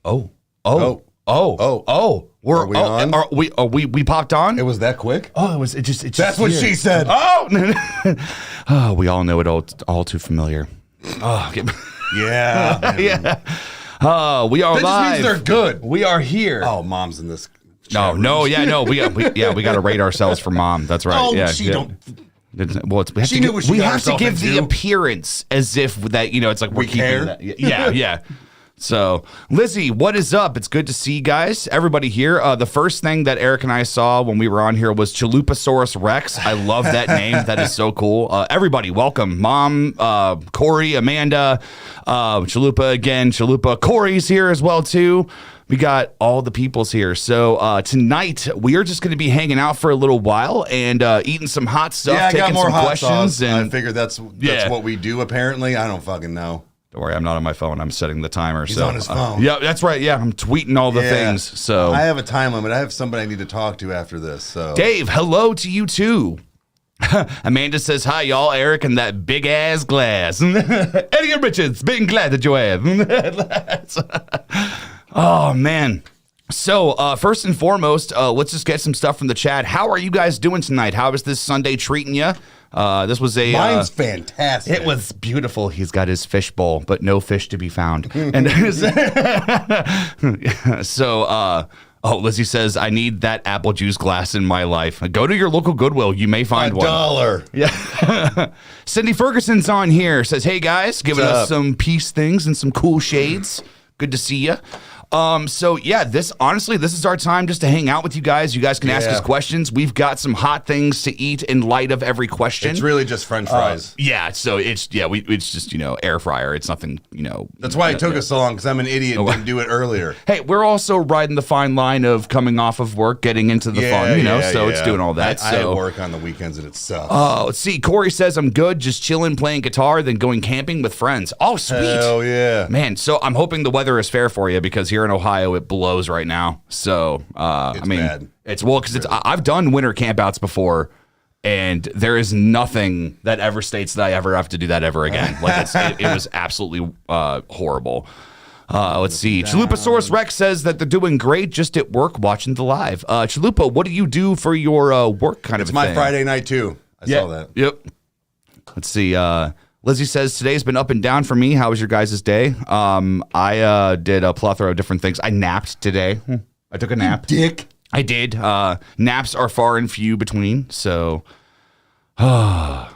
Oh. Are we on? Are we popped on? It was that quick? Oh, it just That's what she said. Oh, we all know it all too familiar. Oh, yeah. yeah. We are That live. just means they're good. We are here. Oh, mom's in this. We got to rate ourselves for mom. That's right. Oh, yeah, she don't. Well, we have to give the into. appearance as if that it's like we're keeping care? that. Yeah. So, Lizzie, what is up? It's good to see you guys, everybody here. The first thing that Eric and I saw when we were on here was Chalupasaurus Rex. I love that name. That is so cool. Everybody, welcome. Mom, Corey, Amanda, Chalupa again. Chalupa, Corey's here as well, too. We got all the peoples here. So tonight, we are just going to be hanging out for a little while and eating some hot stuff, Yeah, I taking got more some hot questions. sauce. And I figured that's what we do, apparently. I don't fucking know. Don't worry, I'm not on my phone. I'm setting the timer. He's on his phone. Yeah, that's right. Yeah, I'm tweeting all the things. So I have a time limit. I have somebody I need to talk to after this. So Dave, hello to you too. Amanda says, hi, y'all. Eric and that big ass glass. Eddie and Richards, being glad that you have. Oh, man. So, first and foremost, let's just get some stuff from the chat. How are you guys doing tonight? How is this Sunday treating you? This was a... Mine's fantastic. It was beautiful. He's got his fish bowl, but no fish to be found. And so, Lizzie says, I need that apple juice glass in my life. Go to your local Goodwill. You may find one. $1. Yeah. Cindy Ferguson's on here. Says, hey, guys, giving us some peace things and some cool shades. Good to see you. So yeah, this is our time just to hang out with you guys. You guys can ask us questions. We've got some hot things to eat in light of every question. It's really just French fries. So it's just air fryer. It's nothing. That's why it took us so long because I'm an idiot and didn't do it earlier. Hey, we're also riding the fine line of coming off of work, getting into the fun. It's doing all that. I work on the weekends and it sucks. Let's see. Corey says I'm good, just chilling, playing guitar, then going camping with friends. Oh, sweet. Hell yeah, man. So I'm hoping the weather is fair for you because here in Ohio it blows right now. So bad. It's because I've done winter campouts before, and there is nothing that ever states that I ever have to do that ever again. Like it was absolutely horrible. Let's see. Chalupasaurus Rex says that they're doing great, just at work watching the live. Chalupa, what do you do for your work kind of thing? It's my Friday night too. I saw that. Yep. Let's see. Lizzie says, today's been up and down for me. How was your guys' day? I did a plethora of different things. I napped today. I took a nap. Dick. I did. Naps are far and few between. So, man,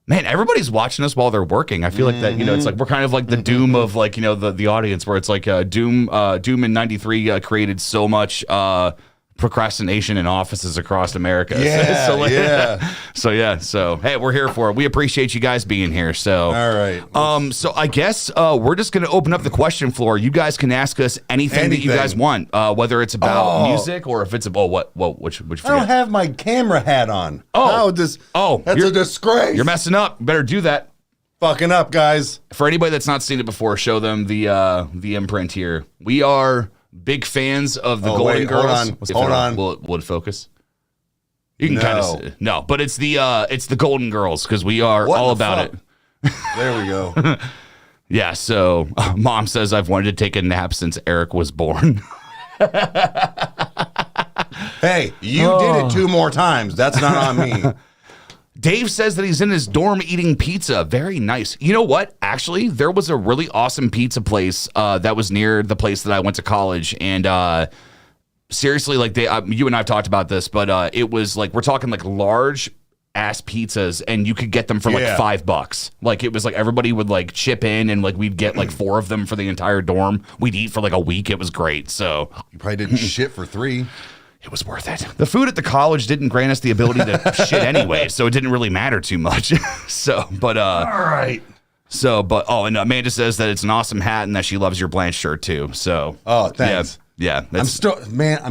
everybody's watching us while they're working. I feel like that, it's like we're kind of like the Doom of like, the audience where it's like Doom in 93 created so much procrastination in offices across America. So hey, we're here for it. We appreciate you guys being here. So all right. So I guess we're just gonna open up the question floor. You guys can ask us anything that you guys want, whether it's about music or if it's about which I don't have my camera hat on. That's a disgrace. You're messing up. Better do that. Fucking up, guys. For anybody that's not seen it before, show them the imprint here. We are big fans of the Golden Girls. Hold on. Will it focus? You can kind of no, but it's the Golden Girls because we are all about it. There we go. Yeah. So Mom says I've wanted to take a nap since Eric was born. Hey, you did it 2 more times. That's not on me. Dave says that he's in his dorm eating pizza. Very nice. You know what? Actually, there was a really awesome pizza place that was near the place that I went to college. And seriously, like you and I have talked about this, but it was like, we're talking like large ass pizzas and you could get them for like $5. Like it was like everybody would like chip in and like we'd get like 4 of them for the entire dorm. We'd eat for like a week. It was great. So you probably didn't shit for 3. It was worth it. The food at the college didn't grant us the ability to shit anyway, so it didn't really matter too much. All right. And Amanda says that it's an awesome hat and that she loves your Blanche shirt too. So, thanks. Yeah. I'm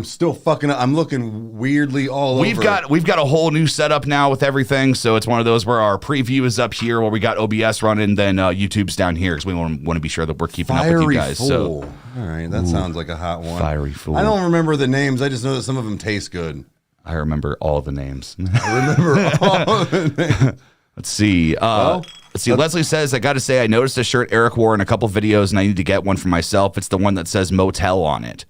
still fucking up. I'm looking weirdly all over. We've got a whole new setup now with everything. So it's one of those where our preview is up here where we got OBS running, then YouTube's down here because we want to be sure that we're keeping up with you guys. Fool. So, all right, that sounds like a hot one. Fiery Fool. I don't remember the names. I just know that some of them taste good. I remember all the names. I remember all the names. Let's see. Leslie says, I got to say, I noticed a shirt Eric wore in a couple videos, and I need to get one for myself. It's the one that says motel on it.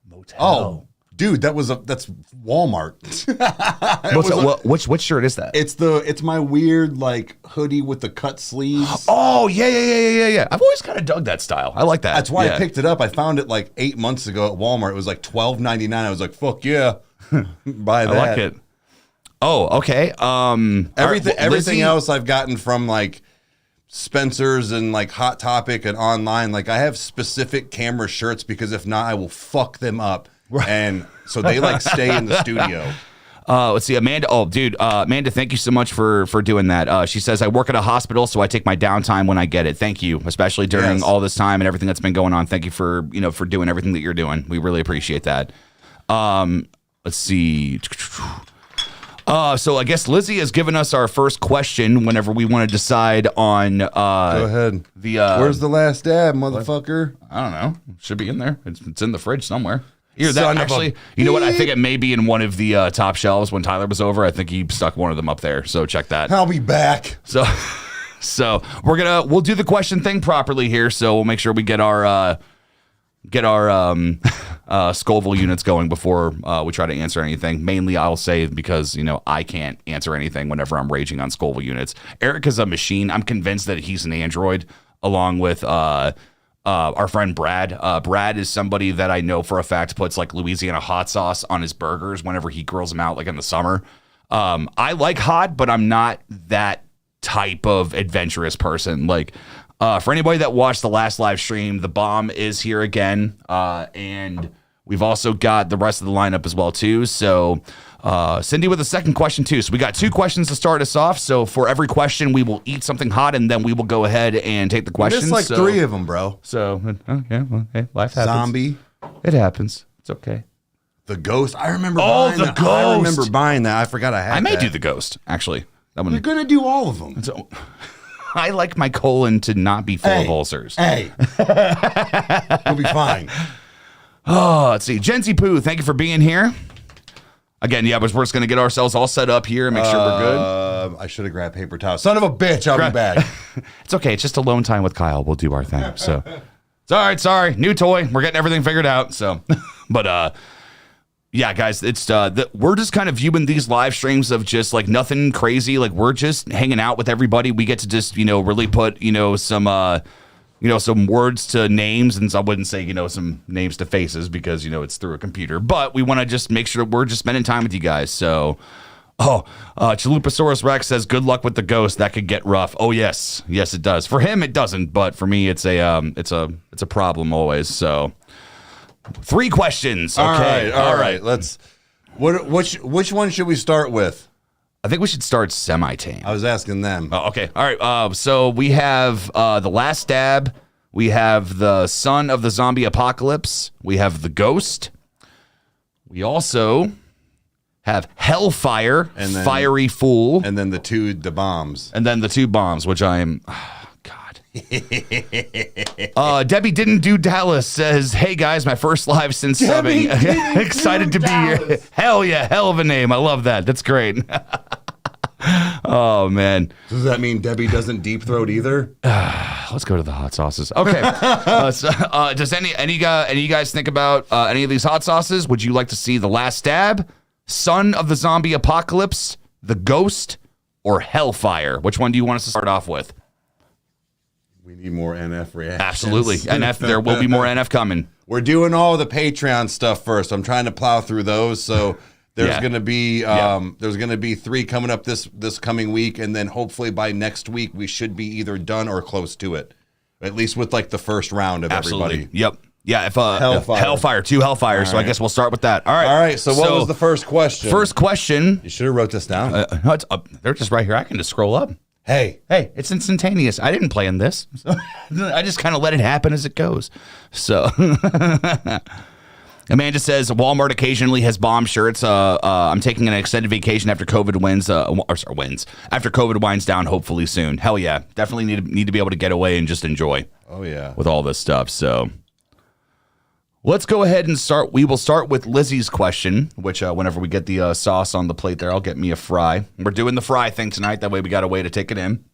Motel. Oh, dude, that's Walmart. Which shirt is that? It's my weird like hoodie with the cut sleeves. Oh, yeah. I've always kind of dug that style. I like that. That's why I picked it up. I found it like 8 months ago at Walmart. It was like $12.99. I was like, fuck yeah. Buy that. I like it. Oh, okay. Everything else I've gotten from like Spencer's and like Hot Topic and online. Like I have specific camera shirts because if not, I will fuck them up. Right. And so they like stay in the studio. Let's see, Amanda. Oh, dude, Amanda, thank you so much for doing that. She says, I work at a hospital, so I take my downtime when I get it. Thank you, especially during all this time and everything that's been going on. Thank you for doing everything that you're doing. We really appreciate that. Let's see. So I guess Lizzie has given us our first question whenever we want to decide on go ahead. Where's the last dab, motherfucker? I don't know. Should be in there. It's in the fridge somewhere. Either that actually, you know what? I think it may be in one of the top shelves when Tyler was over. I think he stuck one of them up there. So check that. I'll be back. So we'll do the question thing properly here. So we'll make sure we get our Scoville units going before we try to answer anything. Mainly, I'll say because I can't answer anything whenever I'm raging on Scoville units. Eric is a machine. I'm convinced that he's an android, along with our friend Brad. Brad is somebody that I know for a fact puts like Louisiana hot sauce on his burgers whenever he grills them out, like in the summer. I like hot, but I'm not that type of adventurous person. Like. For anybody that watched the last live stream, the bomb is here again, and we've also got the rest of the lineup as well too. So, Cindy with a second question too. So we got 2 questions to start us off. So for every question, we will eat something hot, and then we will go ahead and take the questions. There's like 3 of them, bro. So hey, life happens. Zombie. It happens. It's okay. The ghost. I remember. Buying the ghost. I remember buying that. I forgot I had. I may do the ghost actually. You're gonna do all of them. So, I like my colon to not be full of ulcers. Hey. We'll be fine. Oh, let's see. Jency Poo, thank you for being here. Again, we're just going to get ourselves all set up here and make sure we're good. I should have grabbed paper towels. Son of a bitch, I'll be back. It's okay. It's just alone time with Kyle. We'll do our thing. So, it's all right. Sorry. New toy. We're getting everything figured out. So, but, yeah, guys, it's we're just kind of viewing these live streams of just like nothing crazy. Like we're just hanging out with everybody. We get to just really put some words to names, and I wouldn't say some names to faces because it's through a computer. But we want to just make sure we're just spending time with you guys. So, Chalupasaurus Rex says, "Good luck with the ghost. That could get rough." Oh yes, it does. For him, it doesn't, but for me, it's a problem always. So. 3 questions. Okay. All right. Let's. Which one should we start with? I think we should start semi-tame. I was asking them. Oh, okay. All right. So we have the last stab. We have the son of the zombie apocalypse. We have the ghost. We also have Hellfire, and then, Fiery Fool, and then the bombs, and then the 2 bombs, which I am. Debbie Didn't Do Dallas says, "Hey guys, my first live since subbing. Excited to be here. Hell yeah, hell of a name. I love that. That's great." Oh man. Does that mean Debbie doesn't deep throat either? Let's go to the hot sauces. Okay. Does any of you guys think about any of these hot sauces? Would you like to see the last stab, son of the zombie apocalypse, the ghost, or Hellfire? Which one do you want us to start off with? We need more NF reactions. Absolutely. NF, there will be more NF coming. We're doing all the Patreon stuff first. I'm trying to plow through those. So there's going to be there's going to be 3 coming up this coming week, and then hopefully by next week we should be either done or close to it. At least with like the first round of everybody. Yep. Yeah, if Hellfire, 2 Hellfires. So I guess we'll start with that. All right. So what was the first question? First question. You should have wrote this down. No, they're just right here. I can just scroll up. Hey, it's instantaneous. I didn't plan this. So I just kind of let it happen as it goes. So Amanda says, Walmart occasionally has bomb shirts. I'm taking an extended vacation after COVID after COVID winds down, hopefully soon. Hell yeah. Definitely need to be able to get away and just enjoy. Oh, yeah. With all this stuff. So let's go ahead and start. We will start with Lizzie's question, which whenever we get the sauce on the plate there, I'll get me a fry. We're doing the fry thing tonight. That way we got a way to take it in.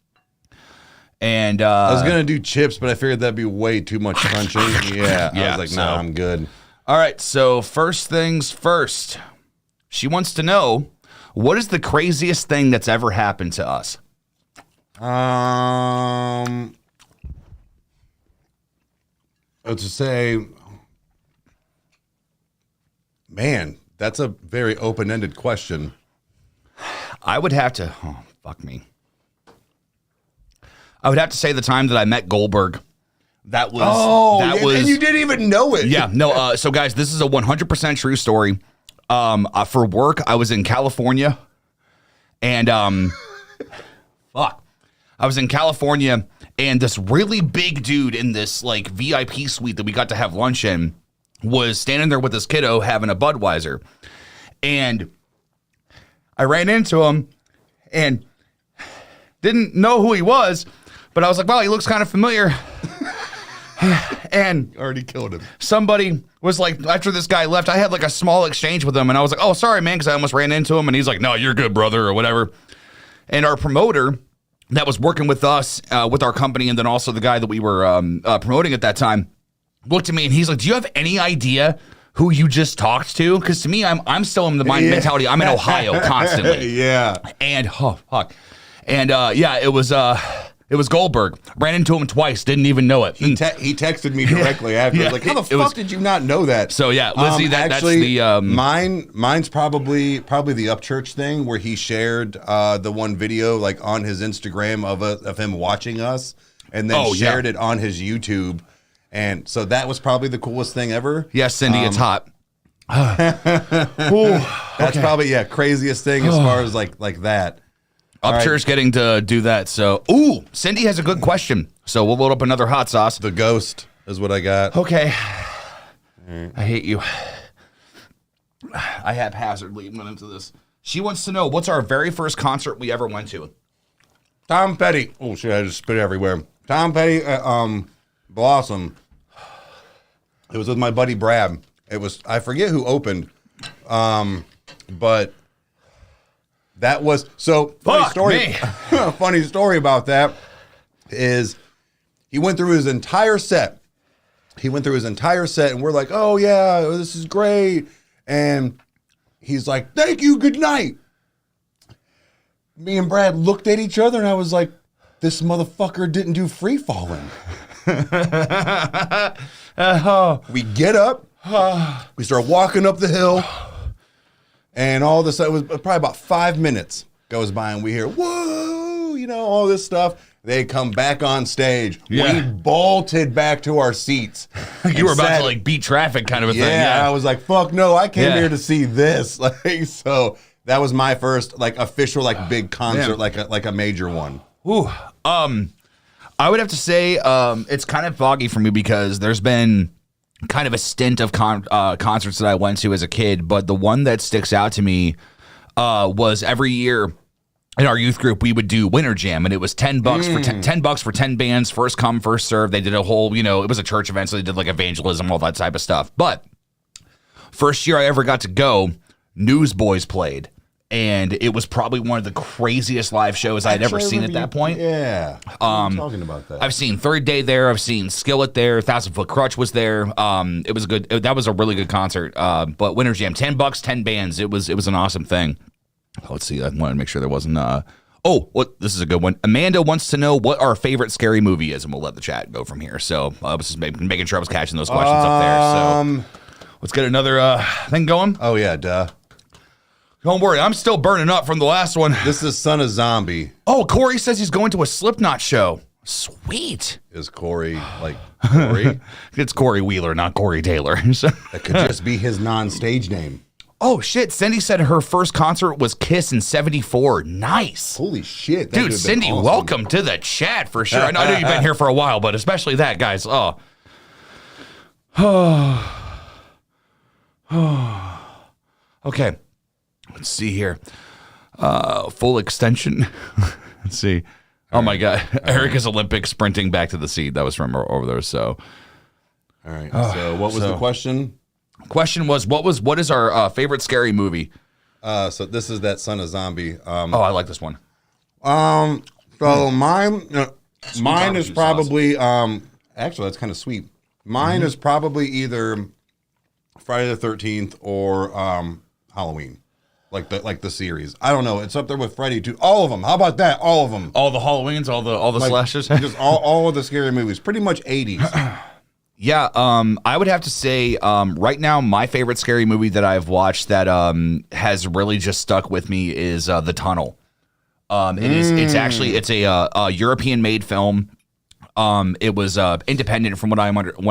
And I was going to do chips, but I figured that'd be way too much crunching. Yeah. I was like, nah, I'm good. All right. So first things first, she wants to know, what is the craziest thing that's ever happened to us? To say, man, that's a very open-ended question. I would have to, fuck me. I would have to say the time that I met Goldberg. That was, and you didn't even know it. Yeah, no. So guys, this is a 100% true story. For work, I was in California, and fuck, I was in California, and this really big dude in this like VIP suite that we got to have lunch in was standing there with this kiddo having a Budweiser, and I ran into him and didn't know who he was, but I was like, wow, he looks kind of familiar. And already killed him. Somebody was like, after this guy left, I had like a small exchange with him, and I was like, oh, sorry, man, because I almost ran into him, and he's like, no, you're good, brother, or whatever. And our promoter that was working with us, with our company, and then also the guy that we were promoting at that time, looked at me, and he's like, do you have any idea who you just talked to? Because to me, I'm still in the mentality, I'm in Ohio constantly. Yeah. And, oh, fuck. And, yeah, it was Goldberg. Ran into him twice. Didn't even know it. He texted me directly after. I was like, how the fuck did you not know that? So, yeah, Lizzie, that's the... Mine's probably the Upchurch thing where he shared the one video like on his Instagram of him watching us and then shared it on his YouTube. And so that was probably the coolest thing ever. Yes, Cindy, it's hot. That's probably, craziest thing as far as like that. Upchurch getting to do that. So, Cindy has a good question. So we'll load up another hot sauce. The ghost is what I got. Okay. I hate you. I haphazardly went into this. She wants to know, what's our very first concert we ever went to? Tom Petty. Oh, shit, I just spit everywhere. Tom Petty Blossom. It was with my buddy Brad. It was, I forget who opened, but... That was so funny story. Funny story about that is he went through his entire set. And we're like, oh yeah, this is great. And he's like, thank you, good night. Me and Brad looked at each other and I was like, this motherfucker didn't do free falling. We get up, we start walking up the hill. And all this, it was probably about 5 minutes goes by and we hear, whoa, all this stuff. They come back on stage. Yeah. We bolted back to our seats. You were about to like beat traffic kind of a thing. Yeah, I was like, fuck no, I came here to see this. Like, so that was my first like official, like big concert, like a major one. Ooh. I would have to say it's kind of foggy for me because there's been kind of a stint of concerts that I went to as a kid, but the one that sticks out to me was every year in our youth group we would do Winter Jam, and it was $10 for $10 for 10 bands, first come first serve. They did a whole, it was a church event, so they did like evangelism, all that type of stuff. But first year I ever got to go, Newsboys played. And it was probably one of the craziest live shows I'd ever seen at that point. Yeah. I'm talking about that. I've seen Third Day there. I've seen Skillet there. 1,000 Foot Crutch was there. It was that was a really good concert. But Winter Jam, $10, 10 bands. It was an awesome thing. Let's see. I wanted to make sure there wasn't. This is a good one. Amanda wants to know what our favorite scary movie is, and we'll let the chat go from here. So I was just making sure I was catching those questions up there. So let's get another thing going. Oh yeah, duh. Don't worry, I'm still burning up from the last one. This is Son of Zombie. Oh, Corey says he's going to a Slipknot show. Sweet. Is Corey like Corey? It's Corey Wheeler, not Corey Taylor. That could just be his non-stage name. Oh, shit. Cindy said her first concert was Kiss in 74. Nice. Holy shit. Dude, Cindy, awesome. Welcome to the chat for sure. I know you've been here for a while, but especially that, guys. Okay. Let's see here. Full extension. Let's see. Oh, my God. Erica's Olympic sprinting back to the seat. That was from over there. So, All right. So what was the question? Question was, what is our favorite scary movie? So this is that Son of Zombie. I like this one. So mine is probably actually that's kind of sweet. Mine is probably either Friday the 13th or Halloween. Like the series. I don't know. It's up there with Freddy too. All of them. How about that? All of them. All the Halloweens, all the slashers. Just all of the scary movies. Pretty much 80s. Yeah, I would have to say right now my favorite scary movie that I've watched that has really just stuck with me is The Tunnel. It's actually a European made film. It was independent from what I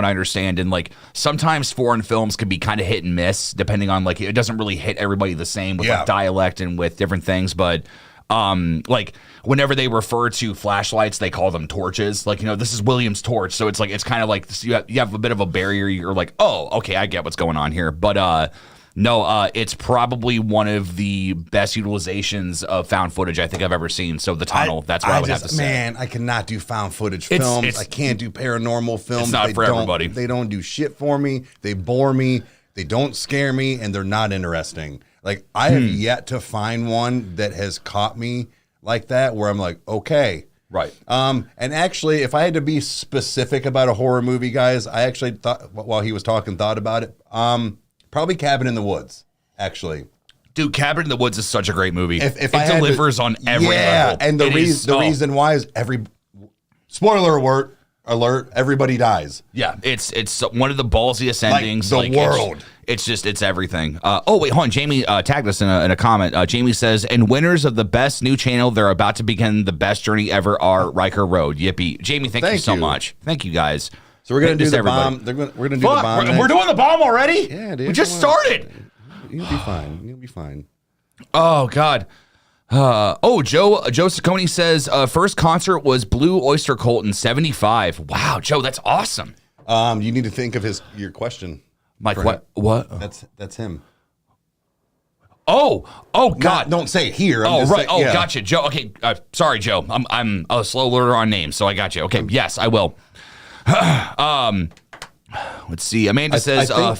understand, and like sometimes foreign films can be kind of hit and miss depending on like it doesn't really hit everybody the same with like dialect and with different things, but like whenever they refer to flashlights, they call them torches. Like, this is William's torch. So it's like, it's kind of like you have a bit of a barrier. You're like, oh, okay, I get what's going on here. But no, it's probably one of the best utilizations of found footage I think I've ever seen. So The Tunnel, that's what I would have to say. Man, I cannot do found footage films. I can't do paranormal films. It's not for everybody. They don't do shit for me. They bore me. They don't scare me, and they're not interesting. Like, I have yet to find one that has caught me like that, where I'm like, okay. Right. And actually, if I had to be specific about a horror movie, guys, I actually thought, while he was talking, thought about it. Probably Cabin in the Woods, actually. Dude, Cabin in the Woods is such a great movie. If it I delivers on every level. Yeah, and the reason why is spoiler alert, everybody dies. Yeah, it's one of the ballsiest endings. Like the world. It's everything. Oh, wait, hold on. Jamie tagged us in a comment. Jamie says, and winners of the best new channel, they're about to begin the best journey ever are Rykerroad. Yippee. Jamie, thank you so much. Thank you, guys. So we're going to do the bomb. We're going to do the bomb. We're doing the bomb already? Yeah, dude. We just started. You'll be fine. You'll be fine. Oh, God. Joe Saccone says, first concert was Blue Oyster Cult in 75. Wow, Joe, that's awesome. You need to think of your question. Mike, what? That's him. Oh, God! Don't say it here. Right. Gotcha, Joe. Okay, sorry, Joe. I'm a slow learner on names, so I got you. Okay, yes, I will. Let's see. Amanda says, I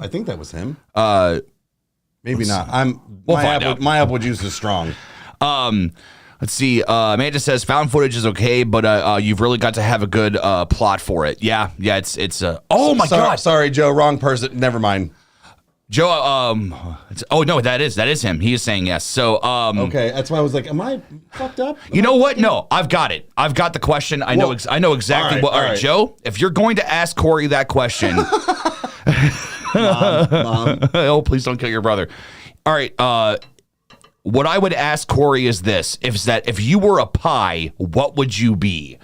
think that was him. Maybe not. My apple juice is strong. Let's see. Amanda says found footage is okay, but you've really got to have a good plot for it. Yeah. It's. Oh my God. Sorry, Joe. Wrong person. Never mind. Joe. No, that is him. He is saying yes. So. Okay, that's why I was like, am I fucked up? You know what? No, I've got it. I've got the question. I know exactly what. All right, Joe. If you're going to ask Corey that question, Mom. Oh, please don't kill your brother. All right. What I would ask Corey is this: if you were a pie, what would you be?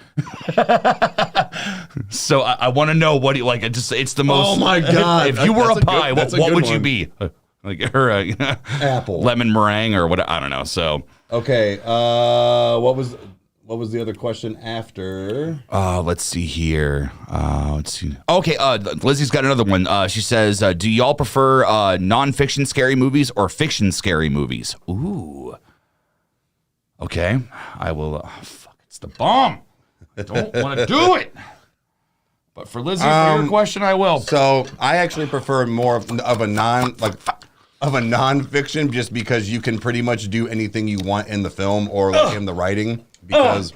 So I want to know what like. It's the most. Oh my God! If you were a pie, what would you be? Like apple, lemon meringue, or what? I don't know. So okay. What was the other question after? Let's see here. Let's see. Okay, Lizzie's got another one. She says, do y'all prefer nonfiction scary movies or fiction scary movies? Ooh. Okay, I will. Fuck, it's the bomb. I don't want to do it. But for Lizzie, for your question, I will. So I actually prefer more of a nonfiction, just because you can pretty much do anything you want in the film or like in the writing, because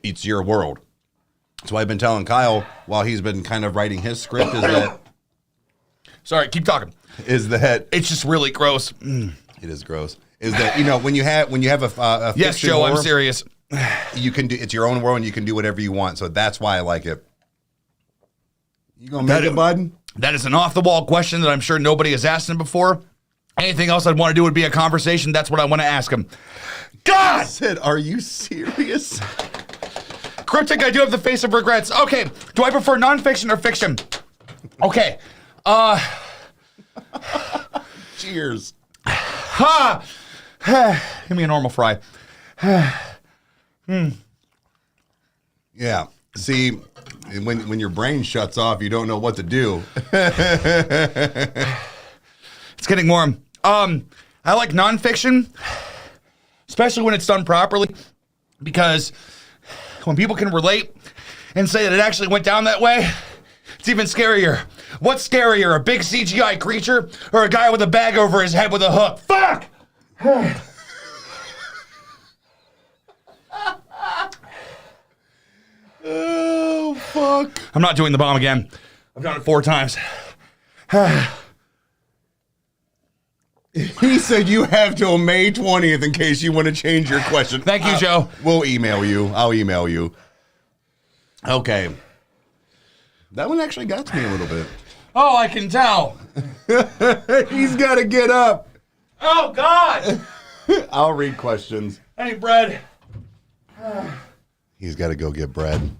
it's your world. So I've been telling Kyle while he's been kind of writing his script is that. Sorry, keep talking. Is that it's just really gross? It is gross. Is that when you have a yes, Joe, I'm serious. You can do it's your own world and you can do whatever you want. So that's why I like it. You gonna make it, bud? That is an off the wall question that I'm sure nobody has asked him before. Anything else I'd want to do would be a conversation. That's what I want to ask him. God! I said, are you serious? Cryptic, I do have the face of regrets. Okay, do I prefer nonfiction or fiction? Okay. Cheers. Give me a normal fry. Yeah. See, when your brain shuts off, you don't know what to do. It's getting warm. I like nonfiction, especially when it's done properly, because when people can relate and say that it actually went down that way, It's even scarier. What's scarier, a big CGI creature or a guy with a bag over his head with a hook? Fuck! Oh, fuck. I'm not doing the bomb again. I've done it 4 times. He said you have till May 20th in case you want to change your question. Thank you, Joe. We'll email you. I'll email you. Okay. That one actually got to me a little bit. Oh, I can tell. He's got to get up. Oh, God. I'll read questions. I need bread. He's got to go get bread.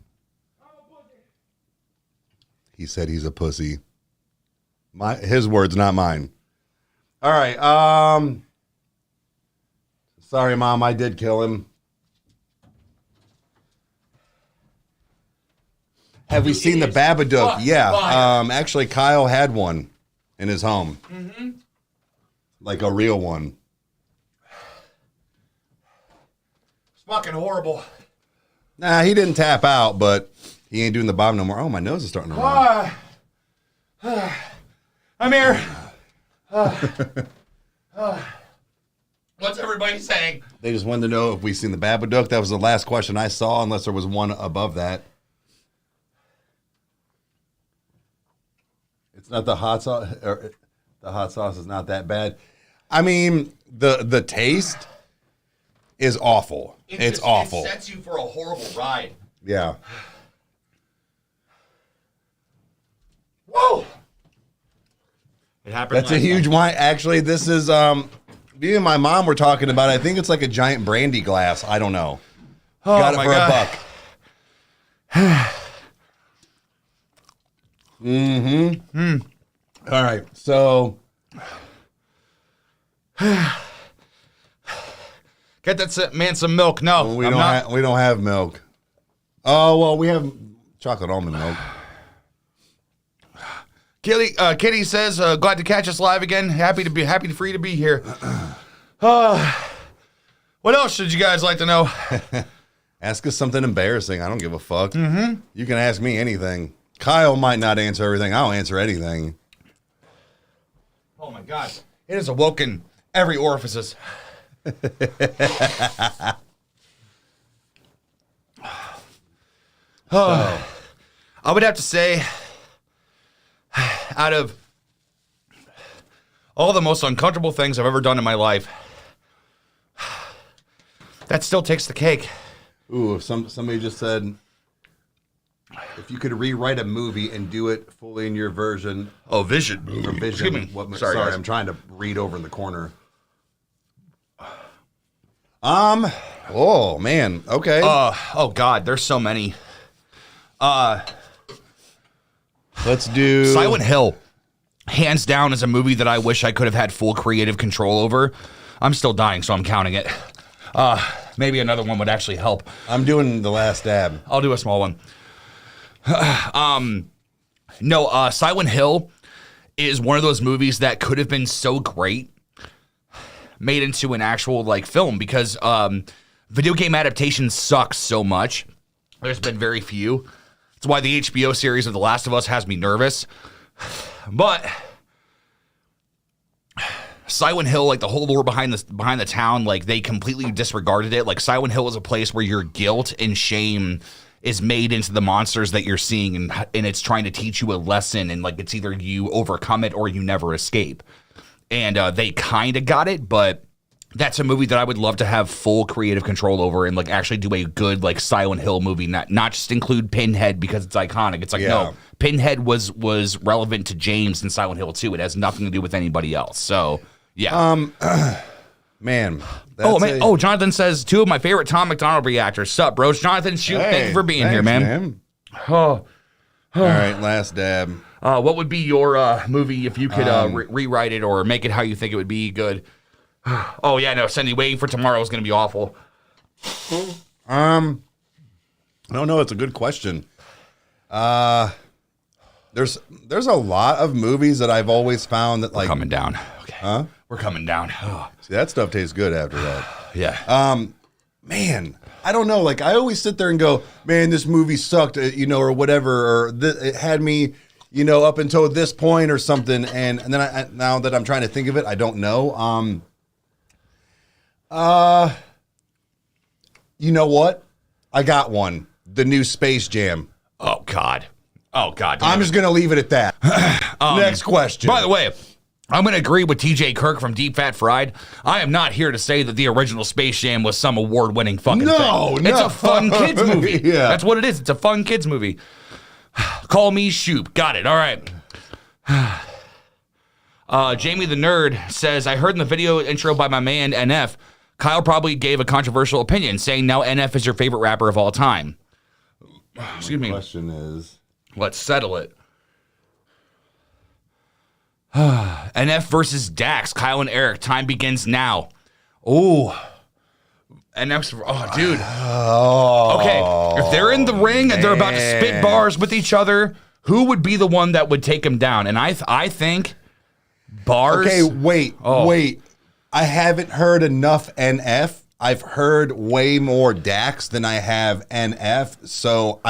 He said he's a pussy. His words, not mine. All right. Sorry, Mom. I did kill him. Have we seen the Babadook? Yeah. Actually, Kyle had one in his home. Mm-hmm. Like a real one. It's fucking horrible. Nah, he didn't tap out, but he ain't doing the bomb no more. Oh, my nose is starting to run. I'm here. What's everybody saying? They just wanted to know if we seen the Babadook. That was the last question I saw, unless there was one above that. It's not the hot sauce. The hot sauce is not that bad. I mean, the taste is awful. It's awful. It sets you for a horrible ride. Yeah. Whoa! It happened. That's a huge wine. Actually, this is me and my mom were talking about it. I think it's like a giant brandy glass. I don't know. Oh, got it for $1. Mm-hmm. All right. So get that man some milk. No, we don't have milk. Oh well, we have chocolate almond milk. Kitty says, glad to catch us live again. Happy free to be here. What else should you guys like to know? Ask us something embarrassing. I don't give a fuck. Mm-hmm. You can ask me anything. Kyle might not answer everything. I'll answer anything. Oh my God. It has awoken every orifices. I would have to say, out of all the most uncomfortable things I've ever done in my life, that still takes the cake. Ooh, if somebody just said, if you could rewrite a movie and do it fully in your version. Oh, vision. Or vision. Sorry, I'm trying to read over in the corner. Oh, man. Okay. Oh, God. There's so many. Let's do Silent Hill. Hands down is a movie that I wish I could have had full creative control over. I'm still dying, so I'm counting it. Maybe another one would actually help. I'm doing The Last Dab. I'll do a small one. Silent Hill is one of those movies that could have been so great made into an actual film because video game adaptations suck so much. There's been very few. That's why the HBO series of The Last of Us has me nervous. But Silent Hill, the whole lore behind the town, they completely disregarded it. Silent Hill is a place where your guilt and shame is made into the monsters that you're seeing, and it's trying to teach you a lesson, and it's either you overcome it or you never escape. And they kind of got it, but that's a movie that I would love to have full creative control over and actually do a good Silent Hill movie, not just include Pinhead because it's iconic. It's no, Pinhead was relevant to James in Silent Hill 2. It has nothing to do with anybody else. So yeah. Man. Jonathan says 2 of my favorite Tom McDonald reactors. Sup, bros? Jonathan, thank you for being here, man. All right, Last Dab. What would be your movie if you could rewrite it or make it how you think it would be good? Oh yeah, no, Cindy, waiting for tomorrow is going to be awful. I don't know. It's a good question. There's a lot of movies that I've always found that We're coming down. Okay. Huh? We're coming down. Oh. See, that stuff tastes good after that. Yeah. Man, I don't know. Like I always sit there and go, man, this movie sucked, or whatever, or it had me, up until this point or something. And then now that I'm trying to think of it, I don't know. You know what? I got one. The new Space Jam. Oh God. I'm just gonna leave it at that. Next question. By the way, I'm going to agree with TJ Kirk from Deep Fat Fried. I am not here to say that the original Space Jam was some award-winning fucking thing. No. It's a fun kids movie. Yeah. That's what it is. It's a fun kids movie. Call me Shoop. Got it. All right. Jamie the Nerd says, I heard in the video intro by my man NF, Kyle probably gave a controversial opinion, saying now NF is your favorite rapper of all time. Excuse me. The question is... Let's settle it. NF versus Dax, Kyle and Eric. Time begins now. Oh, NF's. Oh, dude. Okay, if they're in the ring and they're about to spit bars with each other, who would be the one that would take them down? And I think bars. Okay, wait. I haven't heard enough NF. I've heard way more Dax than I have NF. So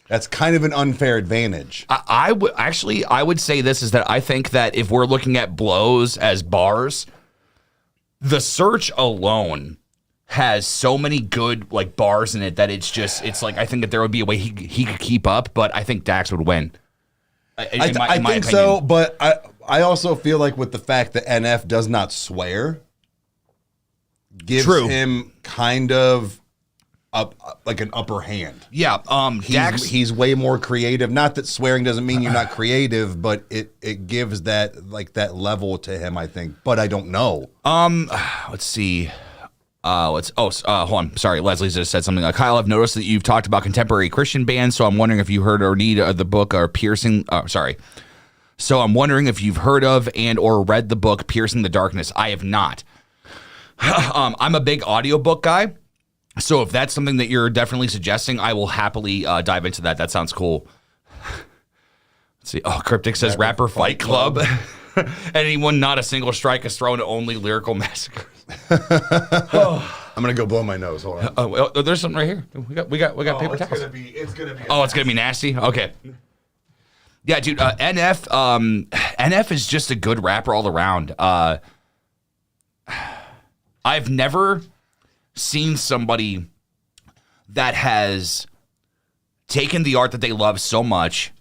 that's kind of an unfair advantage. I would say this is that I think that if we're looking at blows as bars, The Search alone has so many good like bars in it that it's like I think that there would be a way he could keep up, but I think Dax would win. I think so, but I also feel like with the fact that NF does not swear, gives him kind of like an upper hand. Yeah, Dax, he's way more creative. Not that swearing doesn't mean you're not creative, but it gives that level to him, I think. But I don't know. Let's see. Hold on. Sorry, Leslie just said something. Kyle, I've noticed that you've talked about contemporary Christian bands, so I'm wondering if you heard or need the book or Piercing. So I'm wondering if you've heard of and or read the book Piercing the Darkness. I have not. I'm a big audiobook guy. So if that's something that you're definitely suggesting, I will happily dive into that. That sounds cool. Let's see. Oh, Cryptic says Rapper Fight Club. Anyone not a single strike is thrown, only lyrical massacres. I'm gonna go blow my nose. Hold on. There's something right here. We got paper towels. It's gonna be. Oh, it's gonna be nasty. Okay. Yeah, dude. NF is just a good rapper all around. I've never seen somebody that has taken the art that they love so much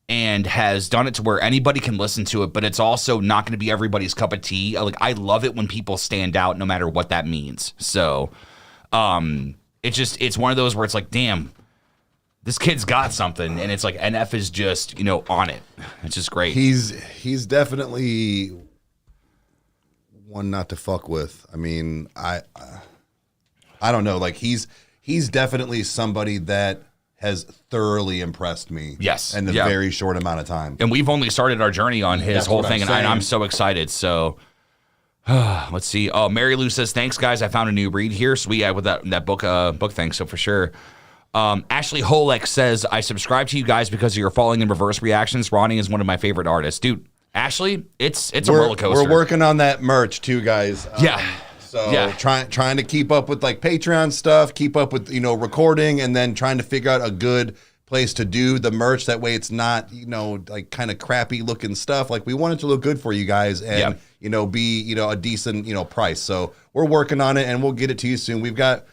and has done it to where anybody can listen to it, but it's also not going to be everybody's cup of tea. Like, I love it when people stand out, no matter what that means. So, it's one of those where it's like, damn, this kid's got something, and it's like NF is just on it. It's just great. He's definitely one not to fuck with. I mean, I don't know. Like he's definitely somebody that has thoroughly impressed me. Yes. In a very short amount of time. And we've only started our journey on his whole thing, and I'm so excited. So let's see. Oh, Mary Lou says, thanks, guys. I found a new read here. So with that book thing. So for sure. Ashley Holek says, I subscribe to you guys because of your Falling in Reverse reactions. Ronnie is one of my favorite artists. Dude, Ashley, it's a roller coaster. We're working on that merch too, guys. So trying to keep up with like Patreon stuff, keep up with recording, and then trying to figure out a good place to do the merch. That way, it's not like kind of crappy looking stuff. Like we want it to look good for you guys, and be a decent price. So we're working on it, and we'll get it to you soon. We've got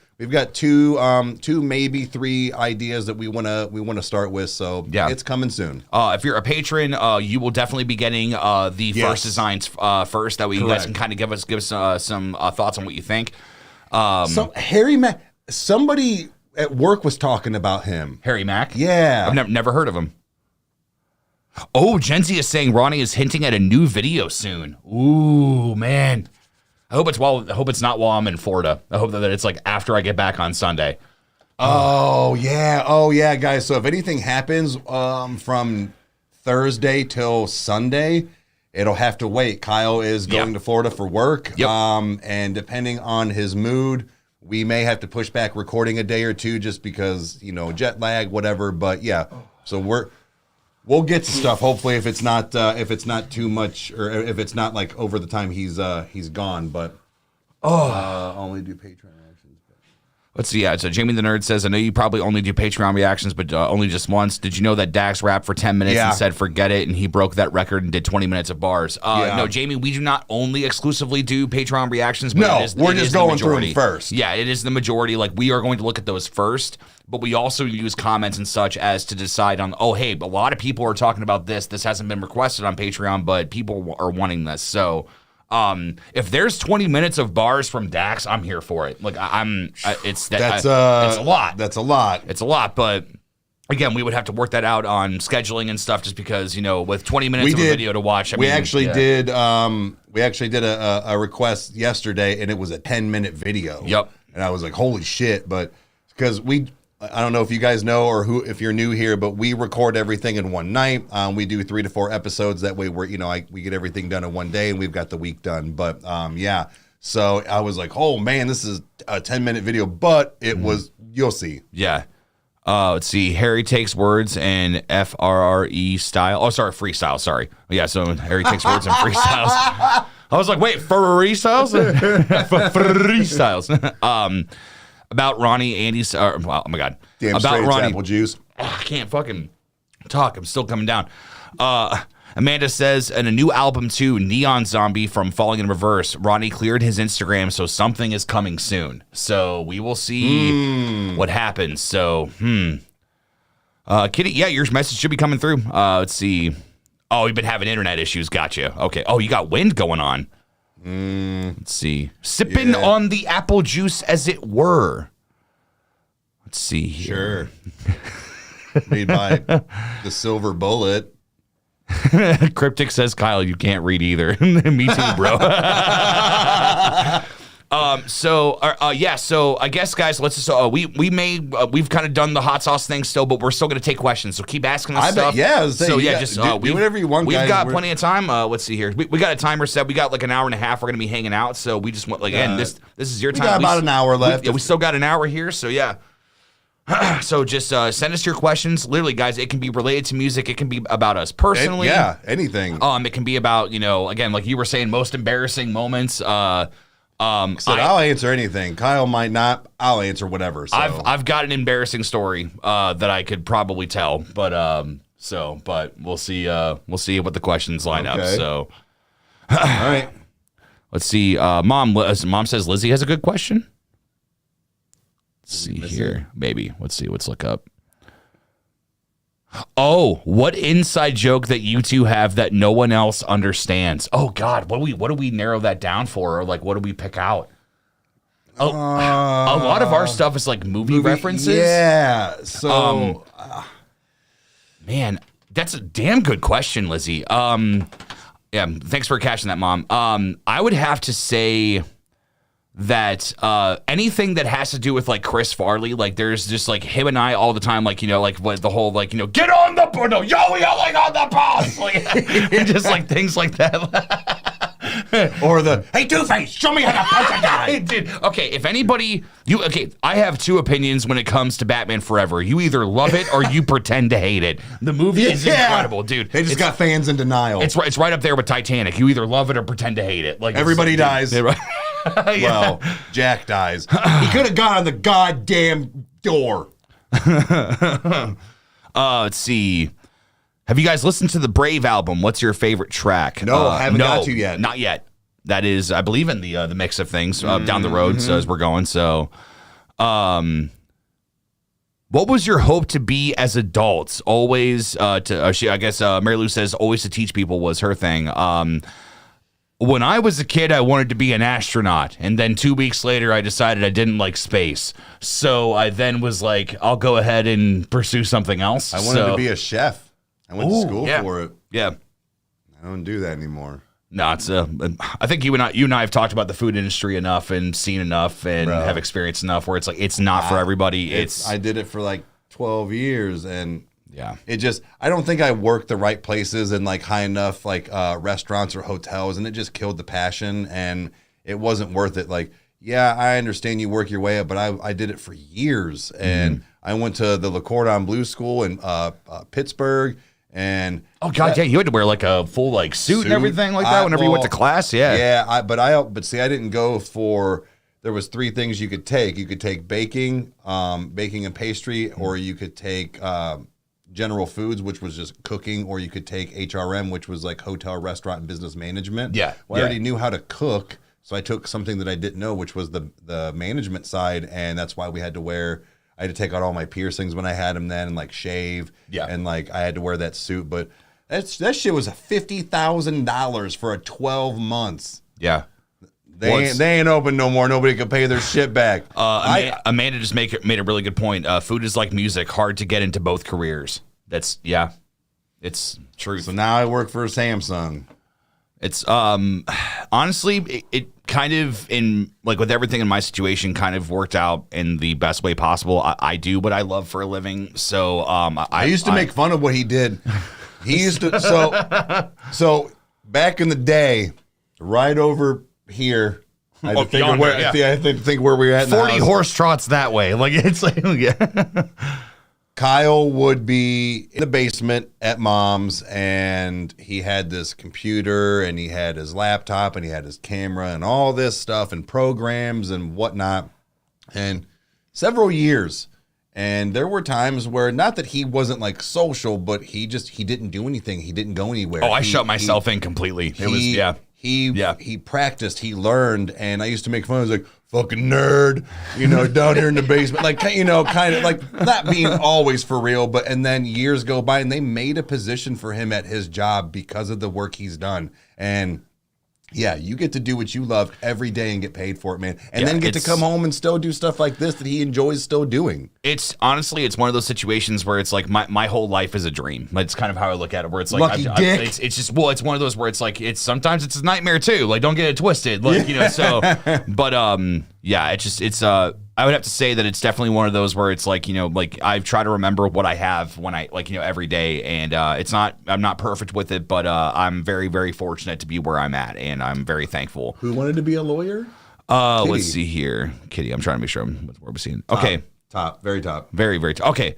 two maybe three ideas that we want to start with. So it's coming soon. If you're a patron, you will definitely be getting the first designs first. That way you guys can kind of give us some thoughts on what you think. So somebody at work was talking about him. Harry Mack? Yeah. I've never heard of him. Oh, Gen Z is saying Ronnie is hinting at a new video soon. Ooh, man. I hope it's not while I'm in Florida. I hope that it's like after I get back on Sunday. Oh yeah, guys. So if anything happens from Thursday till Sunday, it'll have to wait. Kyle is going to Florida for work. Yep. And depending on his mood, we may have to push back recording a day or two just because jet lag, whatever. But yeah, so we'll get to stuff. Hopefully, if it's not too much, or if it's not like over the time he's gone. But only do Patreon actions. Let's see. Yeah, so Jamie the Nerd says, I know you probably only do Patreon reactions, but only just once. Did you know that Dax rapped for 10 minutes and said, forget it, and he broke that record and did 20 minutes of bars? No, Jamie, we do not only exclusively do Patreon reactions, but we're just going through them first. Yeah, it is the majority. Like, we are going to look at those first, but we also use comments and such as to decide on, oh, hey, a lot of people are talking about this. This hasn't been requested on Patreon, but people are wanting this. So if there's 20 minutes of bars from Dax, I'm here for it. Like it's a lot. That's a lot. It's a lot, but again, we would have to work that out on scheduling and stuff, just because with 20 minutes of a video to watch. We actually did a request yesterday, and it was a 10-minute video. Yep. And I was like, holy shit! But because I don't know if you guys know or if you're new here, but we record everything in one night. We do 3 to 4 episodes. That way we get everything done in one day and we've got the week done. But so I was like, oh man, this is a 10-minute video, but it was, you'll see. Yeah. Let's see. Harry takes words and FRRE style. Oh, sorry, freestyle. Sorry. Yeah. So Harry takes words and freestyles. I was like, wait, freestyles? Freestyles. About Ronnie, Andy's, oh my God. Damn about straight Ronnie, apple juice. I can't fucking talk. I'm still coming down. Amanda says, in a new album too, Neon Zombie from Falling in Reverse, Ronnie cleared his Instagram, so something is coming soon. So we will see what happens. So, Kitty, yeah, your message should be coming through. Let's see. Oh, you've been having internet issues. Gotcha. Okay. Oh, you got wind going on. Let's see. Sipping on the apple juice, as it were. Let's see here. Sure. Made by the Silver Bullet. Cryptic says, Kyle, you can't read either. Me too, bro. So I guess, guys, let's just, we've kind of done the hot sauce thing still, but we're still going to take questions. So keep asking us stuff. So just do whatever you want, we've guys. got plenty of time. Let's see here. We got a timer set. We got like an hour and a half. We're going to be hanging out. So we just want, this is your time. We got about an hour left. We still got an hour here. So yeah. So just send us your questions. Literally, guys, it can be related to music. It can be about us personally. Anything. It can be about, again, like you were saying, most embarrassing moments. I'll answer anything. Kyle might not. I'll answer whatever. So. I've got an embarrassing story that I could probably tell, but we'll see. We'll see what the questions line up. So, all right. Let's see. Mom says Lizzie has a good question. Let's see here. Maybe. Let's see. Let's look up. Oh, what inside joke that you two have that no one else understands? Oh God, what do we narrow that down for? Or like, what do we pick out? A lot of our stuff is like movie references. Yeah. So, man, that's a damn good question, Lizzie. Yeah, thanks for catching that, Mom. I would have to say that anything that has to do with like Chris Farley, like there's just like him and I all the time, like like what the whole like get on the yelling on the bus, like and just like things like that. Or the hey Two-Face, show me how to punch a guy. Dude, okay, if anybody I have two opinions when it comes to Batman Forever. You either love it or you pretend to hate it. The movie is incredible, dude. They just got fans in denial. It's right up there with Titanic. You either love it or pretend to hate it. Like everybody dies. Well, Jack dies. He could have gone on the goddamn door. Let's see. Have you guys listened to the Brave album? What's your favorite track? No, haven't got to yet. Not yet. That is, I believe, in the mix of things down the road. So as we're going, so, what was your hope to be as adults? Always I guess Mary Lou says always to teach people was her thing. When I was a kid, I wanted to be an astronaut. And then 2 weeks later, I decided I didn't like space. So I then was like, I'll go ahead and pursue something else. I wanted to be a chef. I went to school for it. Yeah. I don't do that anymore. No, it's I think you and I have talked about the food industry enough and seen enough and have experienced enough where it's like it's not for everybody. I did it for like 12 years and yeah. It just, I don't think I worked the right places and like high enough like restaurants or hotels, and it just killed the passion and it wasn't worth it. Like, yeah, I understand you work your way up, but I did it for years. And I went to the Le Cordon Bleu School in Pittsburgh. And oh God, yeah, you had to wear like a full like suit and everything like that whenever you went to class. Yeah. Yeah, but see, I didn't go for there was 3 things you could take. You could take baking, baking and pastry, or you could take general foods, which was just cooking, or you could take HRM, which was like hotel, restaurant, and business management. Yeah. Well, I already knew how to cook, so I took something that I didn't know, which was the management side, and that's why I had to take out all my piercings when I had them then, and like shave. Yeah. And like I had to wear that suit, but that shit was $50,000 for 12 months. Yeah. They ain't open no more. Nobody can pay their shit back. Amanda just made a really good point. Food is like music, hard to get into both careers. It's true. So now I work for Samsung. It's honestly, it kind of, in like with everything in my situation, kind of worked out in the best way possible. I do what I love for a living, so I used to make fun of what he did. He used to so back in the day, right over here. I had to think where we were at. 40 horse trots that way. Like it's like Kyle would be in the basement at mom's, and he had this computer, and he had his laptop, and he had his camera, and all this stuff, and programs and whatnot, and several years. And there were times where, not that he wasn't like social, but he didn't do anything. He didn't go anywhere. I shut myself in completely. He practiced, he learned, and I used to make fun. I was like, fucking nerd, down here in the basement. Like, kind of like not being always for real, and then years go by and they made a position for him at his job because of the work he's done. And yeah, you get to do what you love every day and get paid for it, man. And then get to come home and still do stuff like this that he enjoys still doing. It's honestly, it's one of those situations where it's like my whole life is a dream. It's kind of how I look at it, where it's like, Lucky dick. It's just, well, it's one of those where it's like, sometimes it's a nightmare too. Like, don't get it twisted. Like, so, but, yeah, I would have to say that it's definitely one of those where it's like, like I try to remember what I have when I every day, and I'm not perfect with it, but I'm very, very fortunate to be where I'm at, and I'm very thankful. Who wanted to be a lawyer? Let's see here. Kitty, I'm trying to make sure where we're seeing. Okay. Top. Very top. Very, very top. Okay.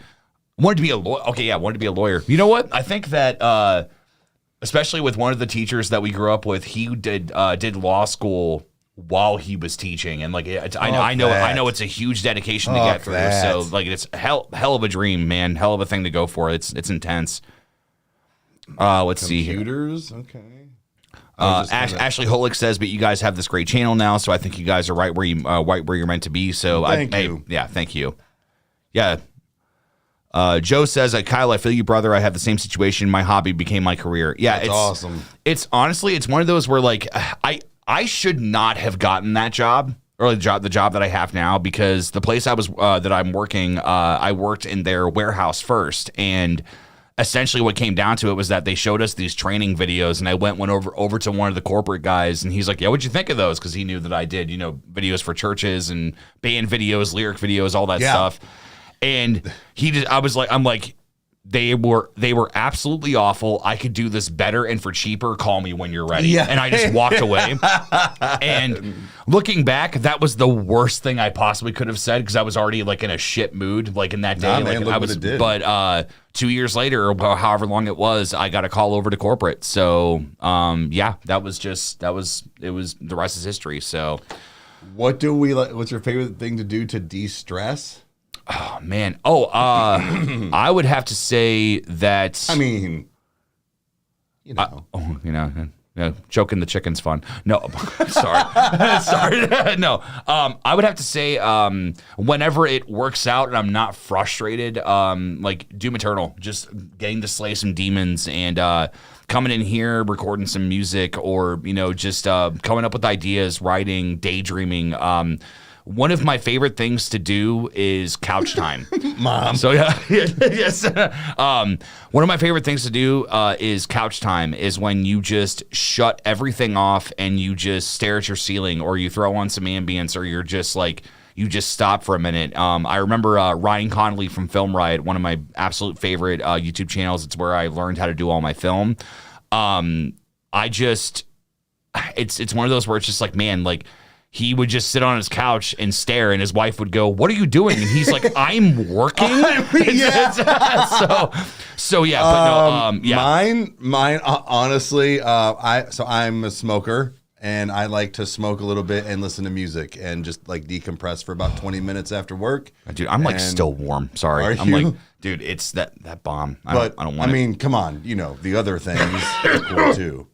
Wanted to be a lawyer. Okay, yeah, wanted to be a lawyer. You know what? I think that especially with one of the teachers that we grew up with, he did law school while he was teaching, and like I know it's a huge dedication to get through. So like it's hell of a dream, man. Hell of a thing to go for. It's intense. Let's see here. Computers, okay. Ashley Holick says, but you guys have this great channel now, so I think you guys are right where you're meant to be. So thank you. Thank you. Yeah. Joe says, Kyle, I feel you, brother. I have the same situation. My hobby became my career. Yeah, it's awesome. It's honestly, it's one of those where like I should not have gotten that job, or the job that I have now, because the place I was that I'm working, I worked in their warehouse first, and essentially what came down to it was that they showed us these training videos, and I went over to one of the corporate guys, and he's like, yeah, what'd you think of those? Because he knew that I did, videos for churches and band videos, lyric videos, all that stuff. And I'm like, they were absolutely awful. I could do this better and for cheaper. Call me when you're ready. Yeah. And I just walked away. And looking back, that was the worst thing I possibly could have said, because I was already like in a shit mood like in that day. Man, I was, but 2 years later, or however long it was, I got a call over to corporate. So that was the rest is history. So what do we like? What's your favorite thing to do to de-stress? Oh man. I would have to say that. I mean, choking the chicken's fun. No, sorry. No. I would have to say, whenever it works out and I'm not frustrated, like Doom Eternal, just getting to slay some demons and coming in here, recording some music, or just coming up with ideas, writing, daydreaming. One of my favorite things to do is couch time. Mom. So yes. One of my favorite things to do is couch time, is when you just shut everything off and you just stare at your ceiling, or you throw on some ambience, or you're just like, you just stop for a minute. I remember Ryan Connolly from Film Riot, one of my absolute favorite YouTube channels. It's where I learned how to do all my film. It's one of those where it's just like, man, like, he would just sit on his couch and stare, and his wife would go, "What are you doing?" And he's like, "I'm working." So yeah, but no, yeah. Mine. Honestly, I'm a smoker, and I like to smoke a little bit and listen to music and just like decompress for about 20 minutes after work. Dude, I'm like still warm. Sorry. I'm like, dude, it's that bomb. I don't want it. I mean, come on, the other things are cool too.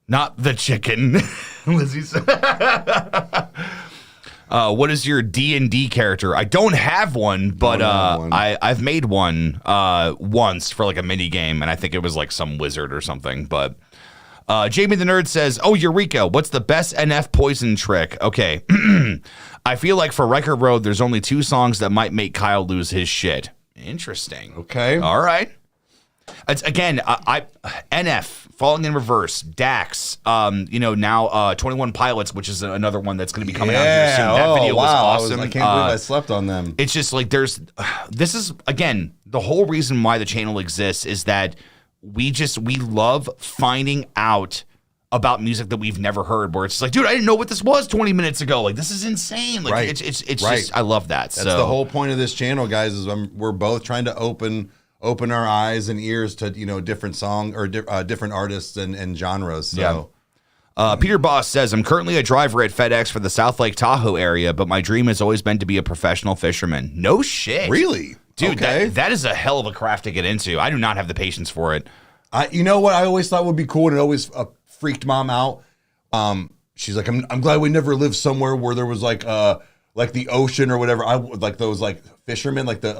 Not the chicken, Lizzie said. What is your D&D character? I don't have one, but I've made one once for like a mini game, and I think it was like some wizard or something. But Jamie the Nerd says, "Oh, Eureka! What's the best NF poison trick?" Okay, I feel like for Rykerroad, there's only 2 songs that might make Kyle lose his shit. Interesting. Okay. All right. It's again, NF, Falling in Reverse, Dax, now 21 Pilots, which is another one that's going to be coming out here soon. That video was awesome. I can't believe I slept on them. It's just like this is, again, the whole reason why the channel exists is that we love finding out about music that we've never heard, where it's just like, dude, I didn't know what this was 20 minutes ago. Like, this is insane. Like, right. it's right. Just, I love that. That's the whole point of this channel, guys, is we're both trying to open our eyes and ears to different song or different artists and genres. So. Yeah. Peter Boss says, I'm currently a driver at FedEx for the South Lake Tahoe area, but my dream has always been to be a professional fisherman. No shit. Really? Dude, okay. that is a hell of a craft to get into. I do not have the patience for it. You know what I always thought would be cool, and it always freaked Mom out. She's like, I'm glad we never lived somewhere where there was like the ocean or whatever. I like those like fishermen, like the